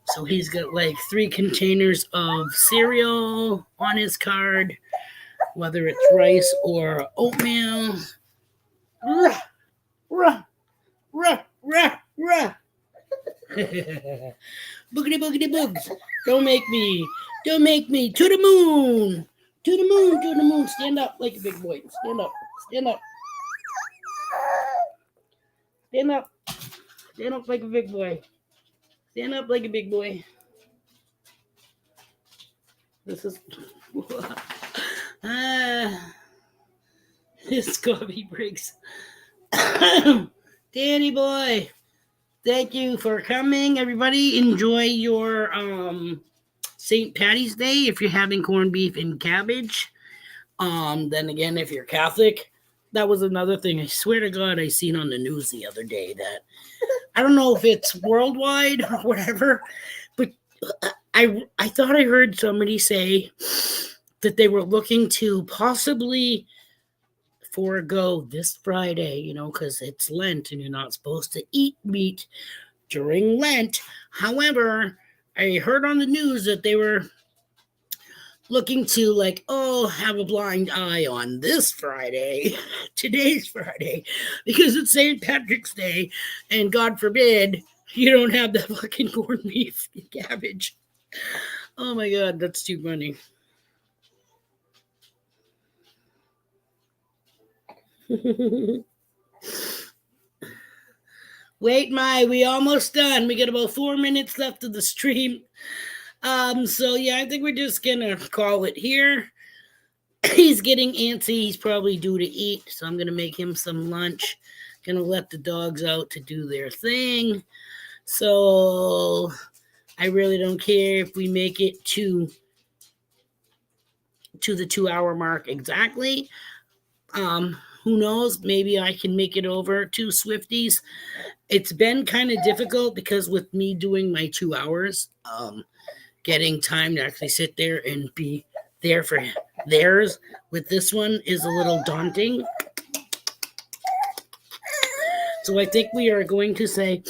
so he's got like 3 containers of cereal on his card, whether it's rice or oatmeal. Rah, rah, rah, rah, rah. Boogity boogity boogs. Don't make me. Don't make me. To the moon. To the moon. To the moon. Stand up like a big boy. Stand up. Stand up. Stand up. Stand up like a big boy. Stand up like a big boy. This is. His coffee breaks. Danny boy. Thank you for coming, everybody. Enjoy your St. Patty's Day if you're having corned beef and cabbage. Then again, if you're Catholic, that was another thing. I swear to God, I seen on the news the other day that I don't know if it's worldwide or whatever, but I thought I heard somebody say that they were looking to possibly forego this Friday, because it's Lent and you're not supposed to eat meat during Lent. However, I heard on the news that they were looking to have a blind eye on this Friday, today's Friday, because it's St. Patrick's Day, and God forbid you don't have the fucking corned beef and cabbage. Oh my God, that's too funny. Wait, we almost done. We got about 4 minutes left of the stream. So yeah, I think we're just gonna call it here. He's getting antsy. He's probably due to eat, so I'm gonna make him some lunch. Gonna let the dogs out to do their thing. So I really don't care if we make it to the 2-hour mark exactly. Who knows? Maybe I can make it over to Swifties. It's been kind of difficult because with me doing my 2 hours, getting time to actually sit there and be there for theirs with this one is a little daunting. So I think we are going to say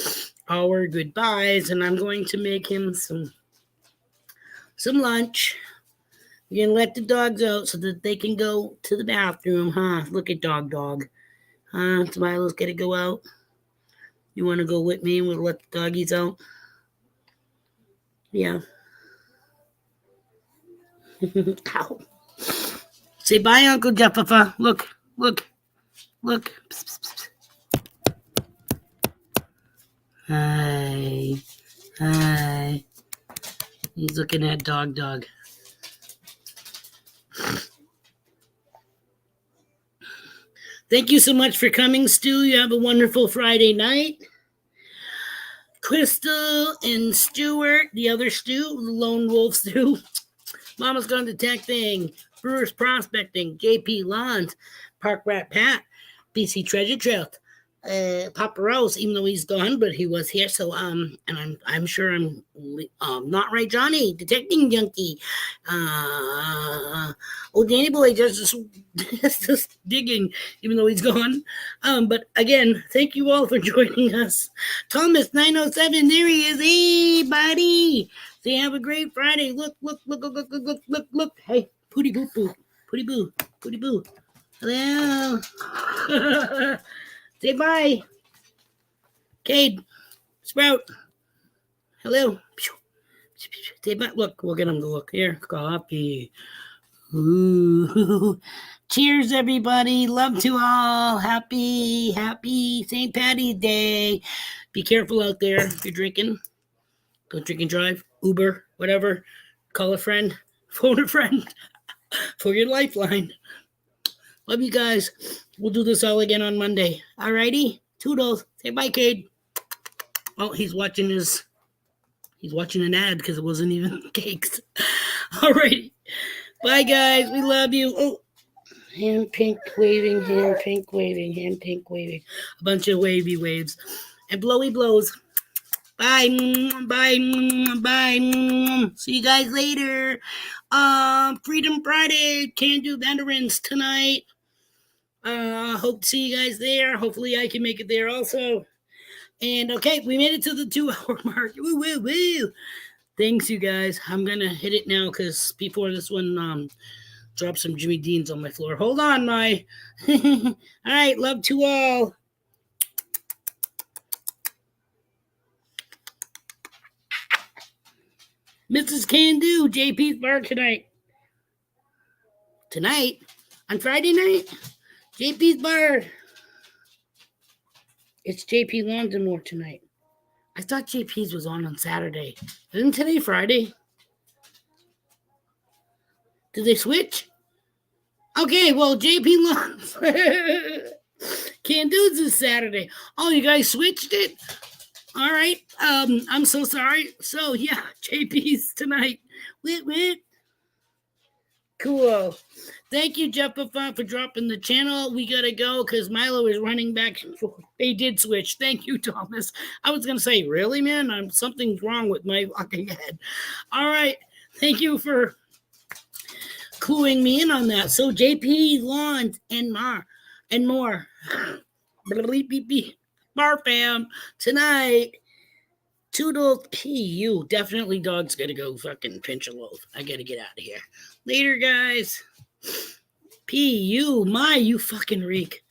our goodbyes, and I'm going to make him some lunch. We're going to let the dogs out so that they can go to the bathroom, huh? Look at dog. Smilo's got to go out. You want to go with me and we'll let the doggies out? Yeah. Ow. Say bye, Uncle Jeffifa. Look. Psst, psst, psst. Hi. He's looking at dog. Thank you so much for coming, Stu. You have a wonderful Friday night. Crystal and Stuart, the other Stu, the lone wolf Stu. Mama's Gone to Tech Thing, Brewers Prospecting, JP Lawns, Park Rat Pat, BC Treasure Trail, Papa Rose, even though he's gone, but he was here. So and I'm sure I'm not right, Johnny, Detecting Junkie. Danny Boy just digging, even though he's gone. But again, thank you all for joining us. Thomas 907, there he is. Hey, buddy. Say have a great Friday. Look. Hey, Pooty Boo. Hello. Say bye. Cade. Sprout. Hello. Say bye. Look, we'll get him to look. Here, coffee. Ooh. Cheers, everybody. Love to all. Happy St. Patty's Day. Be careful out there if you're drinking. Don't drink and drive. Uber, whatever. Call a friend. Phone a friend for your lifeline. Love you guys. We'll do this all again on Monday. Alrighty? Toodles. Say bye, Cade. Oh, he's watching an ad because it wasn't even cakes. Alrighty. Bye, guys. We love you. Oh, hand pink waving. A bunch of wavy waves. And blowy blows. Bye. Bye. Bye. See you guys later. Freedom Friday. Can do veterans tonight. Hope to see you guys there. Hopefully I can make it there also. And okay, we made it to the 2-hour mark. Woo, woo, woo. Thanks, you guys. I'm going to hit it now because before this one drops some Jimmy Deans on my floor. Hold on, my. All right, love to all. Mrs. Can Do, JP's bar tonight. Tonight? On Friday night? JP's bar. It's JP Lawns and More tonight. I thought JP's was on Saturday. Isn't today Friday? Did they switch? Okay, well, JP Lawns. Can Do's this Saturday. Oh, you guys switched it? All right. I'm so sorry. So, yeah, JP's tonight. Wait. Cool. Thank you, Jeff Buffon, for dropping the channel. We got to go because Milo is running back and forth. They did switch. Thank you, Thomas. I was going to say, really, man? Something's wrong with my fucking head. All right. Thank you for cluing me in on that. So, JP Lawns and more. Bar fam, tonight. Toodles P.U. Definitely dog's gotta go fucking pinch a loaf. I gotta get out of here. Later, guys. P.U. You fucking reek.